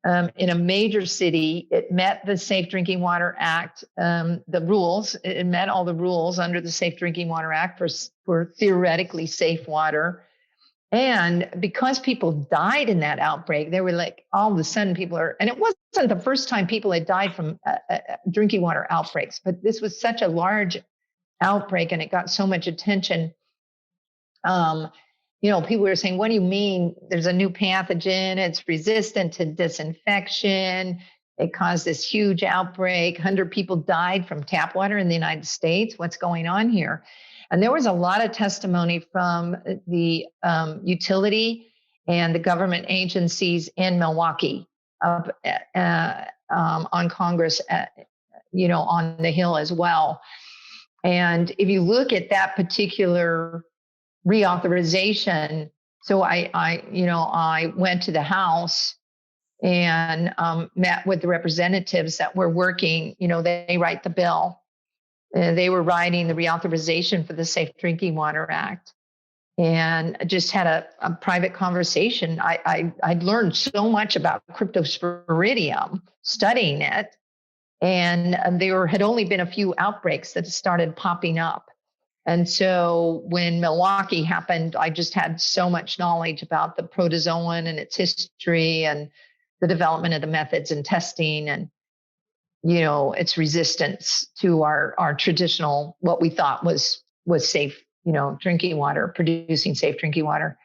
in a major city. It met the Safe Drinking Water Act, the rules. It met all the rules under the Safe Drinking Water Act for theoretically safe water. And because people died in that outbreak, they were like, all of a sudden and it wasn't the first time people had died from drinking water outbreaks, but this was such a large outbreak and it got so much attention. People were saying, what do you mean there's a new pathogen? It's resistant to disinfection. It caused this huge outbreak. 100 people died from tap water in the United States. What's going on here? And there was a lot of testimony from the utility and the government agencies in Milwaukee on Congress, on the Hill as well. And if you look at that particular reauthorization, so I went to the House and met with the representatives that were working. They write the bill. They were writing the reauthorization for the Safe Drinking Water Act, and just had a private conversation. I'd learned so much about cryptosporidium studying it, and there had only been a few outbreaks that started popping up. And so when Milwaukee happened, I just had so much knowledge about the protozoan and its history and the development of the methods and testing and, its resistance to our traditional, what we thought was safe, drinking water, producing safe drinking water.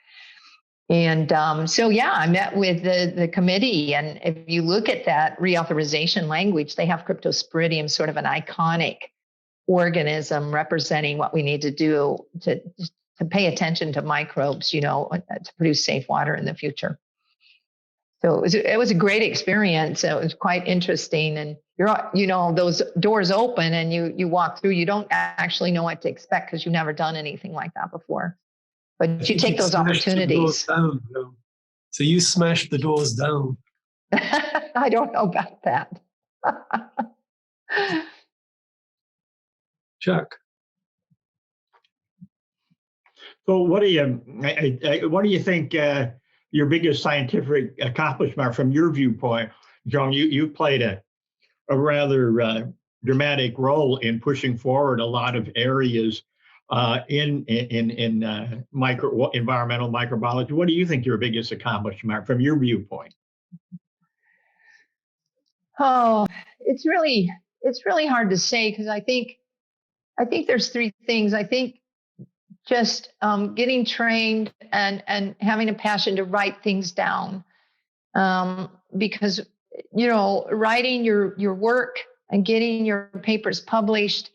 And I met with the committee. And if you look at that reauthorization language, they have cryptosporidium, sort of an iconic organism representing what we need to do to pay attention to microbes, to produce safe water in the future. So it was a great experience. It was quite interesting. And those doors open and you walk through, you don't actually know what to expect because you've never done anything like that before. But you take those opportunities. Down, so you smashed the doors down. I don't know about that. Chuck. So what do you think your biggest scientific accomplishment from your viewpoint, Joan? You played a rather dramatic role in pushing forward a lot of areas in environmental microbiology. What do you think your biggest accomplishment from your viewpoint? Oh, it's really hard to say, because I think there's three things. I think just getting trained and having a passion to write things down, because writing your work and getting your papers published,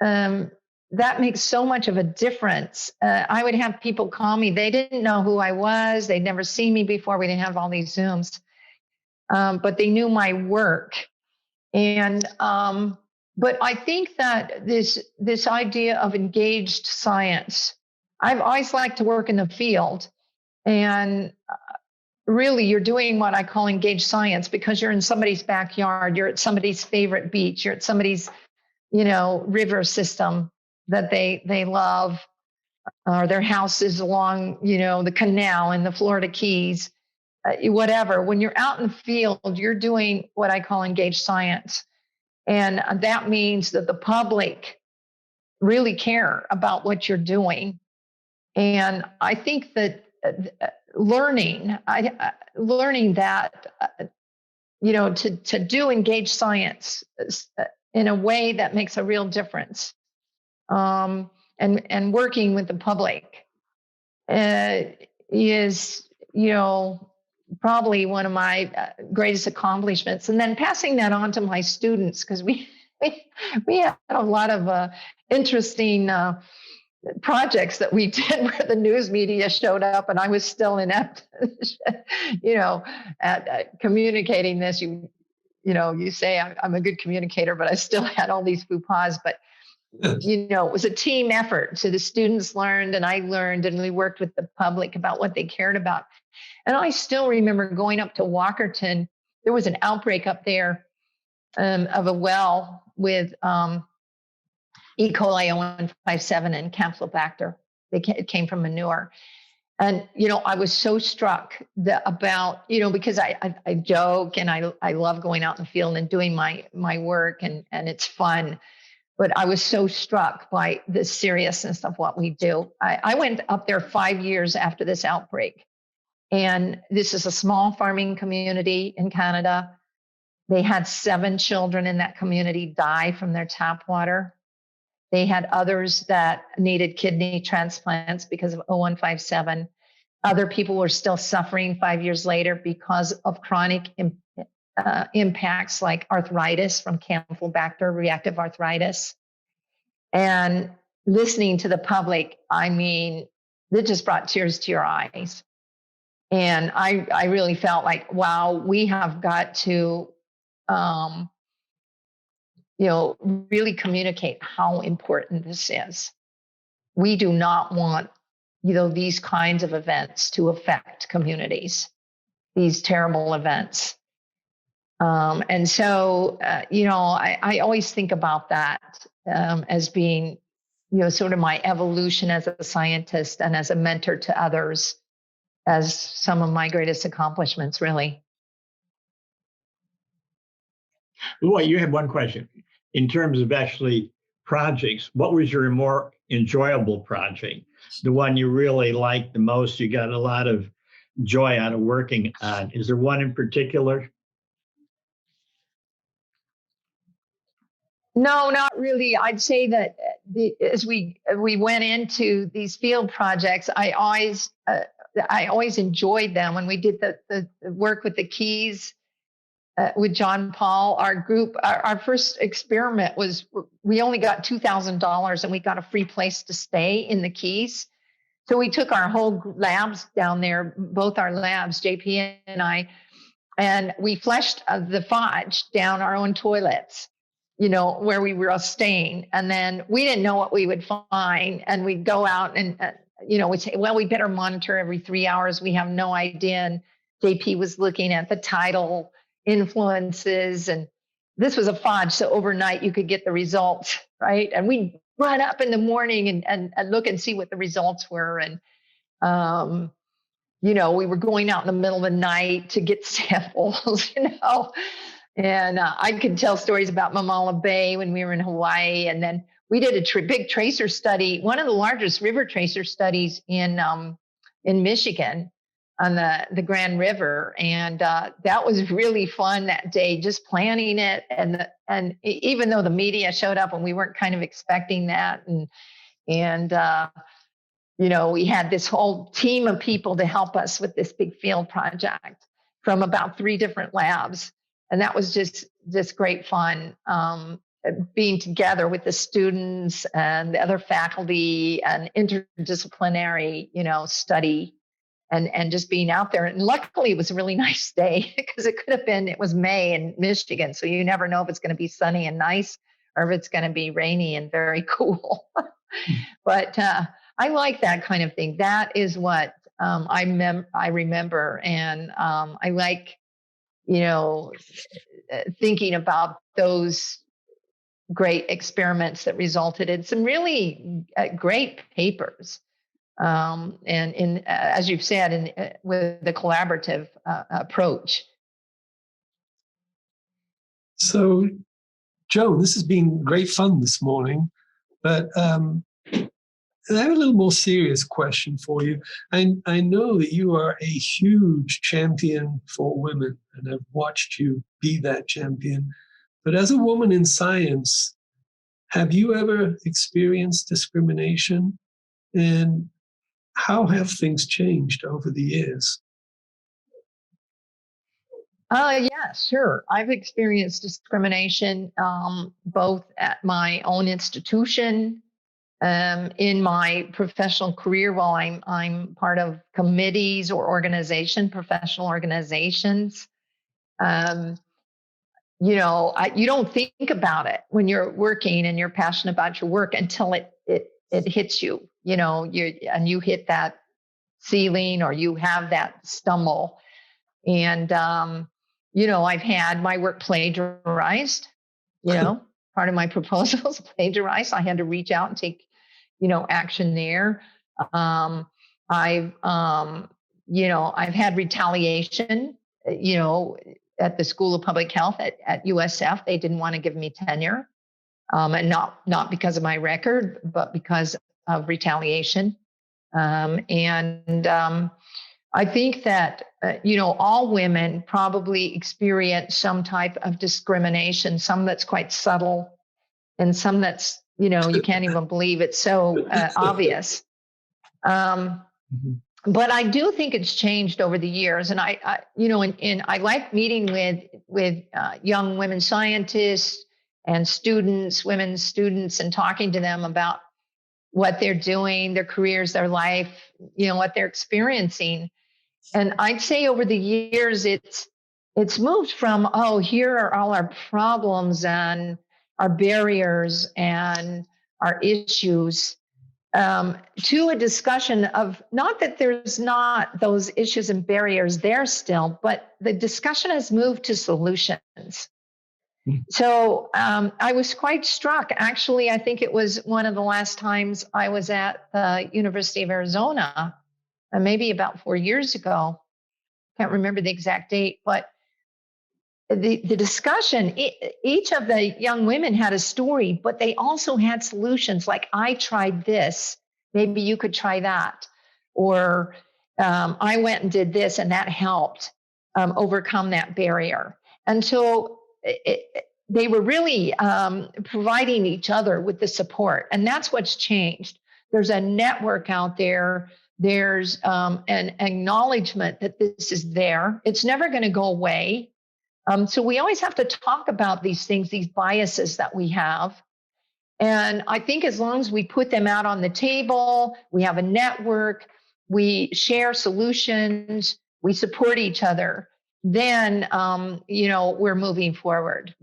that makes so much of a difference. I would have people call me. They didn't know who I was. They'd never seen me before. We didn't have all these Zooms, but they knew my work. And but I think that this idea of engaged science, I've always liked to work in the field, and really you're doing what I call engaged science because you're in somebody's backyard, you're at somebody's favorite beach, you're at somebody's, river system that they love, or their house is along, the canal in the Florida Keys, whatever. When you're out in the field, you're doing what I call engaged science. And that means that the public really care about what you're doing. And I think that learning that, to do engaged science in a way that makes a real difference, and working with the public is, probably one of my greatest accomplishments. And then passing that on to my students, because we had a lot of interesting projects that we did where the news media showed up and I was still inept, at communicating this. You say I'm a good communicator, but I still had all these faux pas. But it was a team effort. So the students learned and I learned, and we worked with the public about what they cared about. And I still remember going up to Walkerton. There was an outbreak up there of a well with E. coli 0157 and Campylobacter. It came from manure. And, I was so struck about, because I joke and I love going out in the field and doing my work and it's fun. but I was so struck by the seriousness of what we do. I went up there 5 years after this outbreak. And this is a small farming community in Canada. They had 7 children in that community die from their tap water. They had others that needed kidney transplants because of O157. Other people were still suffering 5 years later because of chronic impacts like arthritis from Campylobacter, reactive arthritis. And listening to the public, I mean, it just brought tears to your eyes. And I really felt like, wow, we have got to, really communicate how important this is. We do not want, these kinds of events to affect communities, these terrible events. And so, I always think about that as being, sort of my evolution as a scientist and as a mentor to others, as some of my greatest accomplishments, really. Well, you had one question. In terms of actually projects, what was your more enjoyable project? The one you really liked the most, you got a lot of joy out of working on. Is there one in particular? No, not really. I'd say that as we went into these field projects, I always enjoyed them. When we did the work with the keys with John Paul, our group, our first experiment was we only got $2,000 and we got a free place to stay in the keys. So we took our whole labs down there, both our labs, JP and I, and we flushed the fudge down our own toilets, where we were staying. And then we didn't know what we would find. And we'd go out and, we'd say, well, we better monitor every 3 hours. We have no idea. And JP was looking at the tidal influences. And this was a fudge. So overnight you could get the results, right? And we'd run up in the morning and look and see what the results were. And, we were going out in the middle of the night to get samples, and I could tell stories about Mamala Bay when we were in Hawaii. And then we did a big tracer study, one of the largest river tracer studies in Michigan on the Grand River. And that was really fun that day, just planning it. And even though the media showed up and we weren't kind of expecting that. And we had this whole team of people to help us with this big field project from about 3 different labs. And that was just great fun, being together with the students and the other faculty and interdisciplinary, study and just being out there. And luckily it was a really nice day because it was May in Michigan. So you never know if it's going to be sunny and nice or if it's going to be rainy and very cool. But I like that kind of thing. That is what I remember. And I like, thinking about those great experiments that resulted in some really great papers. And as you've said, with the collaborative approach. So, Joan, this has been great fun this morning, but I have a little more serious question for you. I know that you are a huge champion for women, and I've watched you be that champion. But as a woman in science, have you ever experienced discrimination? And how have things changed over the years? Yeah, sure. I've experienced discrimination both at my own institution, in my professional career while I'm part of committees or professional organizations. You don't think about it when you're working and you're passionate about your work until it hits you, you hit that ceiling or you have that stumble. And, I've had my work plagiarized, part of my proposals plagiarized. I had to reach out and take, action there. I've had retaliation, at the School of Public Health at USF. They didn't want to give me tenure. and not because of my record, but because of retaliation. I think that, all women probably experience some type of discrimination, some that's quite subtle and some that's, you can't even believe it's so obvious. But I do think it's changed over the years. And I like meeting with young women scientists and women students, and talking to them about what they're doing, their careers, their life, what they're experiencing. And I'd say over the years, it's moved from, here are all our problems and our barriers and our issues, to a discussion of, not that there's not those issues and barriers there still, but the discussion has moved to solutions. So I was quite struck. Actually, I think it was one of the last times I was at the University of Arizona, maybe about 4 years ago. Can't remember the exact date, but the discussion, each of the young women had a story, but they also had solutions. Like, I tried this, maybe you could try that. Or I went and did this, and that helped overcome that barrier. And so they were really providing each other with the support. And that's what's changed. There's a network out there. There's an acknowledgement that this is there. It's never going to go away. So we always have to talk about these things, these biases that we have. And I think as long as we put them out on the table, we have a network, we share solutions, we support each other, then, we're moving forward.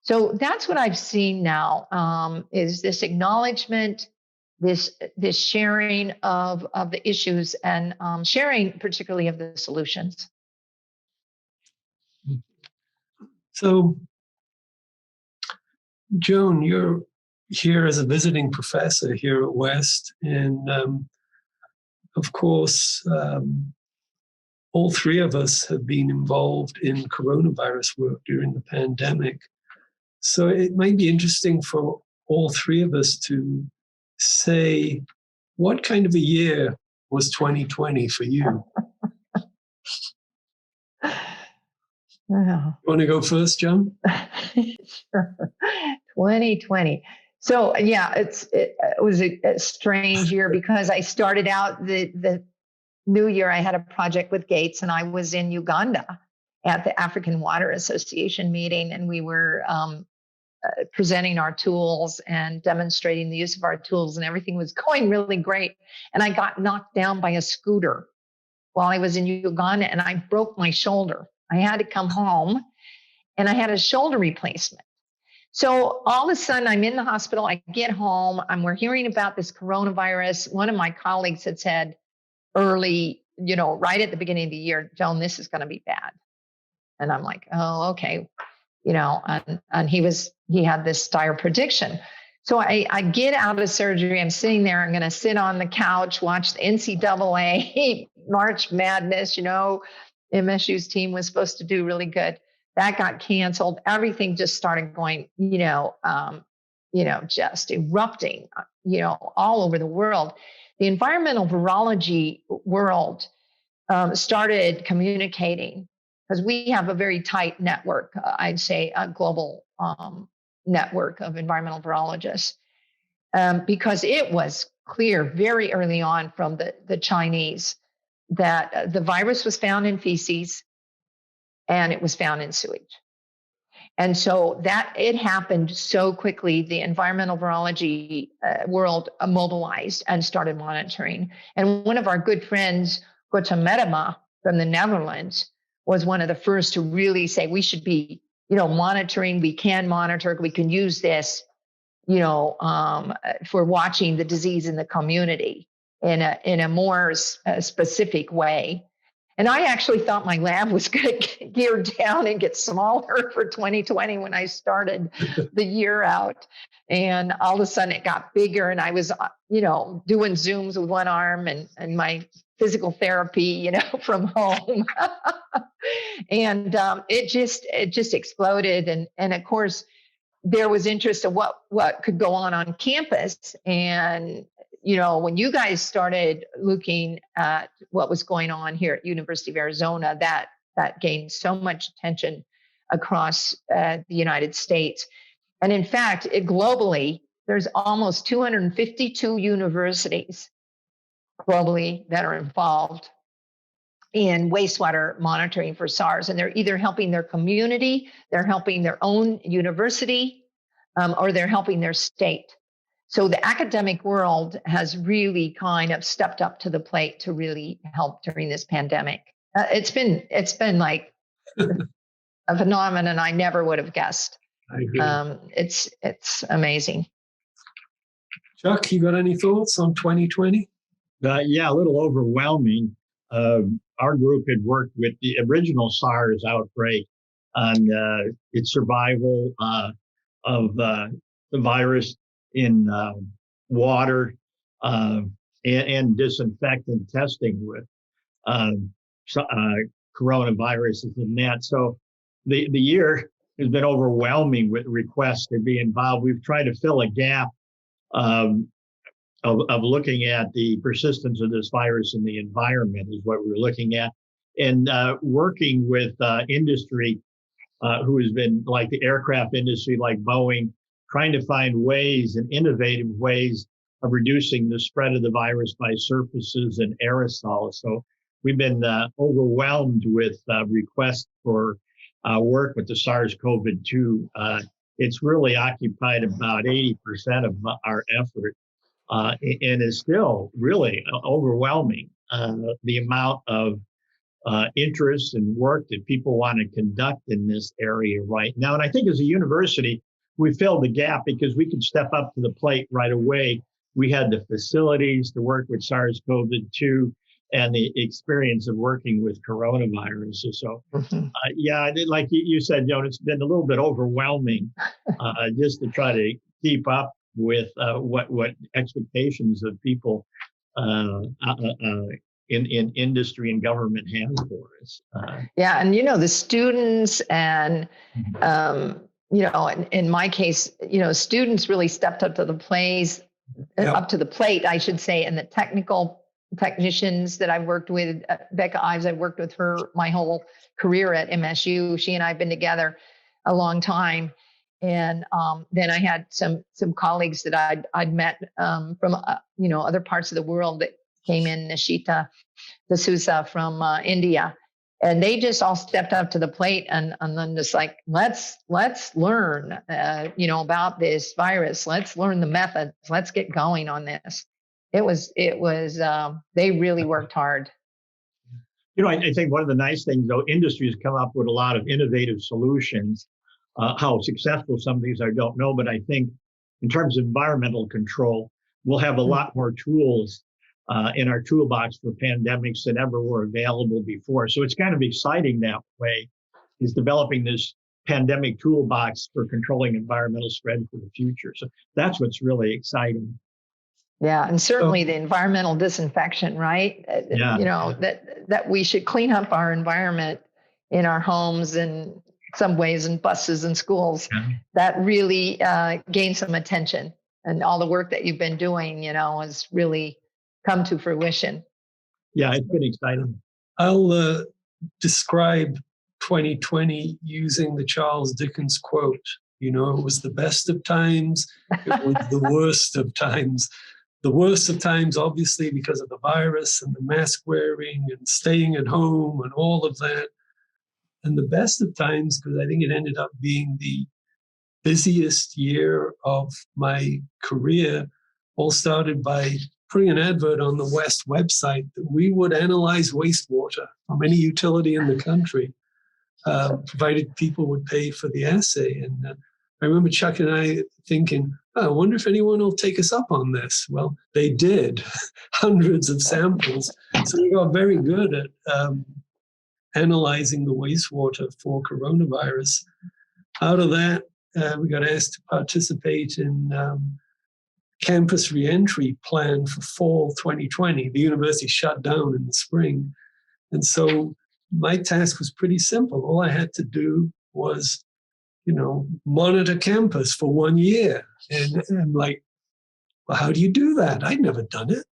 So that's what I've seen now, is this acknowledgement, this sharing of the issues, and sharing particularly of the solutions. So, Joan, you're here as a visiting professor here at West, and of course, all three of us have been involved in coronavirus work during the pandemic. So it might be interesting for all three of us to say, what kind of a year was 2020 for you? Wow. Want to go first, Joan? Sure. 2020. So yeah, it was a strange year, because I started out the new year. I had a project with Gates, and I was in Uganda at the African Water Association meeting, and we were presenting our tools and demonstrating the use of our tools, and everything was going really great. And I got knocked down by a scooter while I was in Uganda, and I broke my shoulder. I had to come home, and I had a shoulder replacement. So all of a sudden, I'm in the hospital. I get home, and we're hearing about this coronavirus. One of my colleagues had said early, right at the beginning of the year, Joan, this is going to be bad. And I'm like, oh, okay. And he had this dire prediction. So I get out of surgery. I'm sitting there. I'm going to sit on the couch, watch the NCAA March Madness. MSU's team was supposed to do really good. That got canceled. Everything just started going, just erupting, all over the world. The environmental virology world started communicating, because we have a very tight network, I'd say a global network of environmental virologists, because it was clear very early on from the Chinese that the virus was found in feces and it was found in sewage. And so that it happened so quickly, the environmental virology world mobilized and started monitoring. And one of our good friends, Gautam Medema from the Netherlands, was one of the first to really say we should be, monitoring. We can monitor. We can use this, for watching the disease in the community in a more specific way. And I actually thought my lab was going to get geared down and get smaller for 2020 when I started the year out. And all of a sudden it got bigger, and I was, doing Zooms with one arm and my physical therapy, from home. And it just exploded. And of course, there was interest of what could go on campus. And, when you guys started looking at what was going on here at University of Arizona, that gained so much attention across the United States. And in fact, globally, there's almost 252 universities globally that are involved in wastewater monitoring for SARS. And they're either helping their community, they're helping their own university, or they're helping their state. So the academic world has really kind of stepped up to the plate to really help during this pandemic. It's been like a phenomenon I never would have guessed. I agree. It's amazing. Chuck, you got any thoughts on 2020? Yeah, a little overwhelming. Our group had worked with the original SARS outbreak on its survival of the virus in water and disinfectant testing with coronaviruses and that. So the year has been overwhelming with requests to be involved. We've tried to fill a gap of looking at the persistence of this virus in the environment is what we're looking at, and working with industry who has been like the aircraft industry, like Boeing, trying to find ways and innovative ways of reducing the spread of the virus by surfaces and aerosols. So we've been overwhelmed with requests for work with the SARS-CoV-2. It's really occupied about 80% of our effort. And is still really overwhelming, the amount of interest and work that people want to conduct in this area right now. And I think as a university, we filled the gap because we could step up to the plate right away. We had the facilities to work with SARS-CoV-2 and the experience of working with coronaviruses. So, yeah, like you said, Joan, it's been a little bit overwhelming just to try to keep up with what expectations of people in industry and government have for us. Yeah, and the students and in my case, students really stepped up to the up to the plate, I should say, and the technicians that I've worked with, Becca Ives, I've worked with her my whole career at MSU. She and I have been together a long time. And then I had some colleagues that I'd met from other parts of the world that came in, Nishita D'Souza from India, and they just all stepped up to the plate and then just like let's learn about this virus. Let's learn the methods. Let's get going on this. It was they really worked hard. I think one of the nice things, though, industry has come up with a lot of innovative solutions. How successful some of these are, I don't know, but I think in terms of environmental control, we'll have a lot more tools in our toolbox for pandemics than ever were available before. So it's kind of exciting that way, is developing this pandemic toolbox for controlling environmental spread for the future. So that's what's really exciting. Yeah, and certainly the environmental disinfection, right? Yeah. That we should clean up our environment in our homes and some ways in buses and schools. Yeah. That really gained some attention, and all the work that you've been doing, has really come to fruition. Yeah, it's been exciting. I'll describe 2020 using the Charles Dickens quote. It was the best of times. It was the worst of times. The worst of times, obviously, because of the virus and the mask wearing and staying at home and all of that. And the best of times, because I think it ended up being the busiest year of my career, all started by putting an advert on the West website that we would analyze wastewater from any utility in the country, provided people would pay for the assay. And I remember Chuck and I thinking, I wonder if anyone will take us up on this. Well, they did, hundreds of samples. So we got very good at analyzing the wastewater for coronavirus. Out of that, we got asked to participate in campus reentry plan for fall 2020. The university shut down in the spring. And so my task was pretty simple. All I had to do was, monitor campus for 1 year. And I'm like, well, how do you do that? I'd never done it.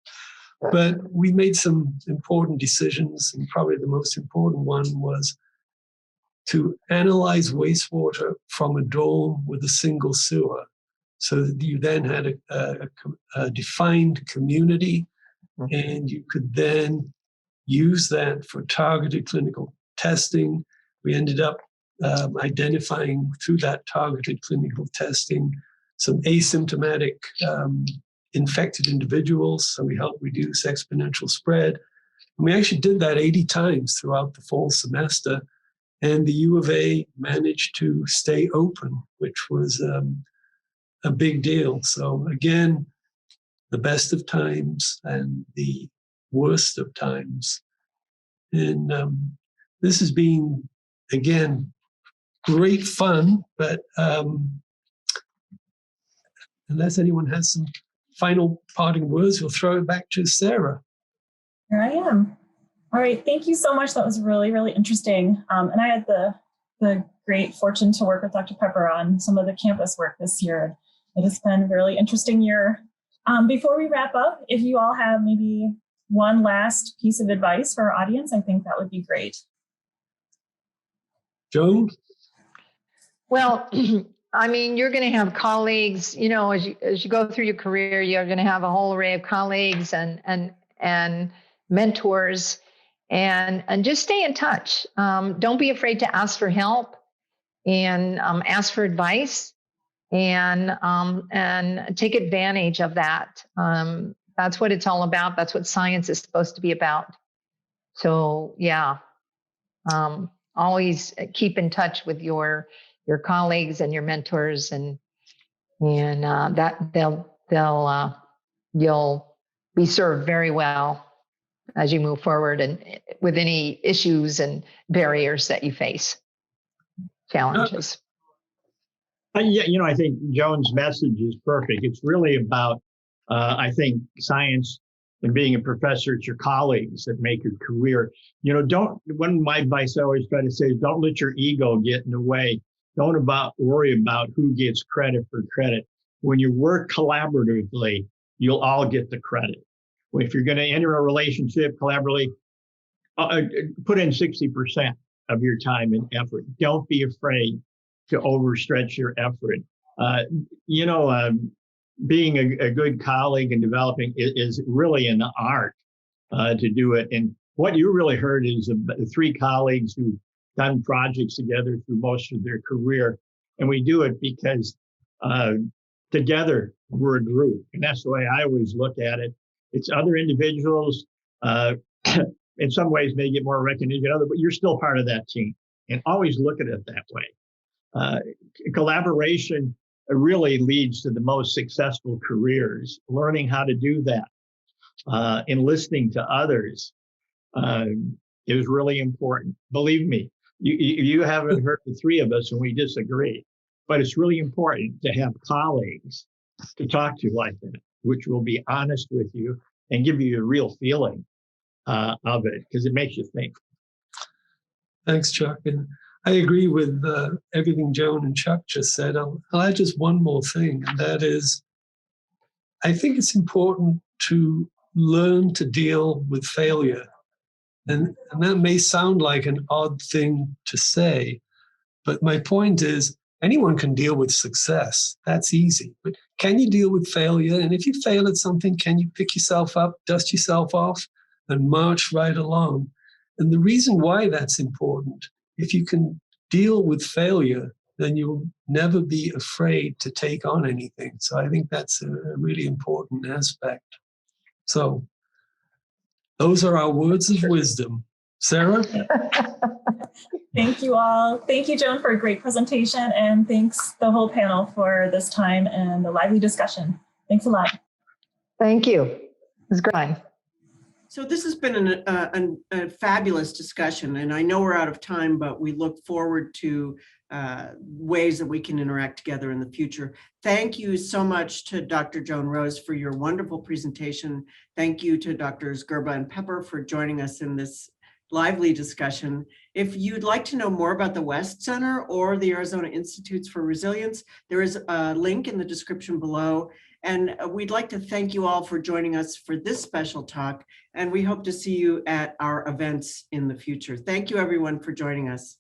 But we made some important decisions, and probably the most important one was to analyze wastewater from a dome with a single sewer, so that you then had a defined community, and you could then use that for targeted clinical testing. We ended up identifying through that targeted clinical testing some asymptomatic infected individuals, so we helped reduce exponential spread. And we actually did that 80 times throughout the fall semester, and the U of A managed to stay open, which was a big deal. So again, the best of times and the worst of times. And this has been, again, great fun, but unless anyone has some final parting words, we'll throw it back to Sarah. Here I am. All right, thank you so much. That was really, really interesting. And I had the great fortune to work with Dr. Pepper on some of the campus work this year. It has been a really interesting year. Before we wrap up, if you all have maybe one last piece of advice for our audience, I think that would be great. Joan? Well, I mean, you're going to have colleagues, as you go through your career, you're going to have a whole array of colleagues and mentors, and just stay in touch. Don't be afraid to ask for help and ask for advice, and take advantage of that. That's what it's all about. That's what science is supposed to be about. So yeah, always keep in touch with your colleagues and your mentors, and that you'll be served very well as you move forward and with any issues and barriers that you face, challenges. Yeah, I think Joan's message is perfect. It's really about, I think, science and being a professor. It's your colleagues that make your career. One of my advice I always try to say is, don't let your ego get in the way. Don't worry about who gets credit for credit. When you work collaboratively, you'll all get the credit. If you're going to enter a relationship collaboratively, put in 60% of your time and effort. Don't be afraid to overstretch your effort. Being a good colleague and developing is really an art to do it. And what you really heard is three colleagues who've done projects together through most of their career. And we do it because together we're a group. And that's the way I always look at it. It's other individuals, in some ways may get more recognition than others, but you're still part of that team. And always look at it that way. Collaboration really leads to the most successful careers. Learning how to do that and listening to others is really important. Believe me, you haven't heard the three of us and we disagree, but it's really important to have colleagues to talk to like that, which will be honest with you and give you a real feeling of it, because it makes you think. Thanks, Chuck. And I agree with everything Joan and Chuck just said. I'll add just one more thing, and that is, I think it's important to learn to deal with failure. And that may sound like an odd thing to say, but my point is, anyone can deal with success. That's easy. But can you deal with failure? And if you fail at something, can you pick yourself up, dust yourself off, and march right along? And the reason why that's important, if you can deal with failure, then you'll never be afraid to take on anything. So I think that's a really important aspect. So those are our words of wisdom. Sarah? Thank you all. Thank you, Joan, for a great presentation. And thanks the whole panel for this time and the lively discussion. Thanks a lot. Thank you. It was great. So this has been a fabulous discussion, and I know we're out of time, but we look forward to ways that we can interact together in the future. Thank you so much to Dr. Joan Rose for your wonderful presentation. Thank you to Drs. Gerba and Pepper for joining us in this lively discussion. If you'd like to know more about the West Center or the Arizona Institutes for Resilience, there is a link in the description below. And we'd like to thank you all for joining us for this special talk. And we hope to see you at our events in the future. Thank you, everyone, for joining us.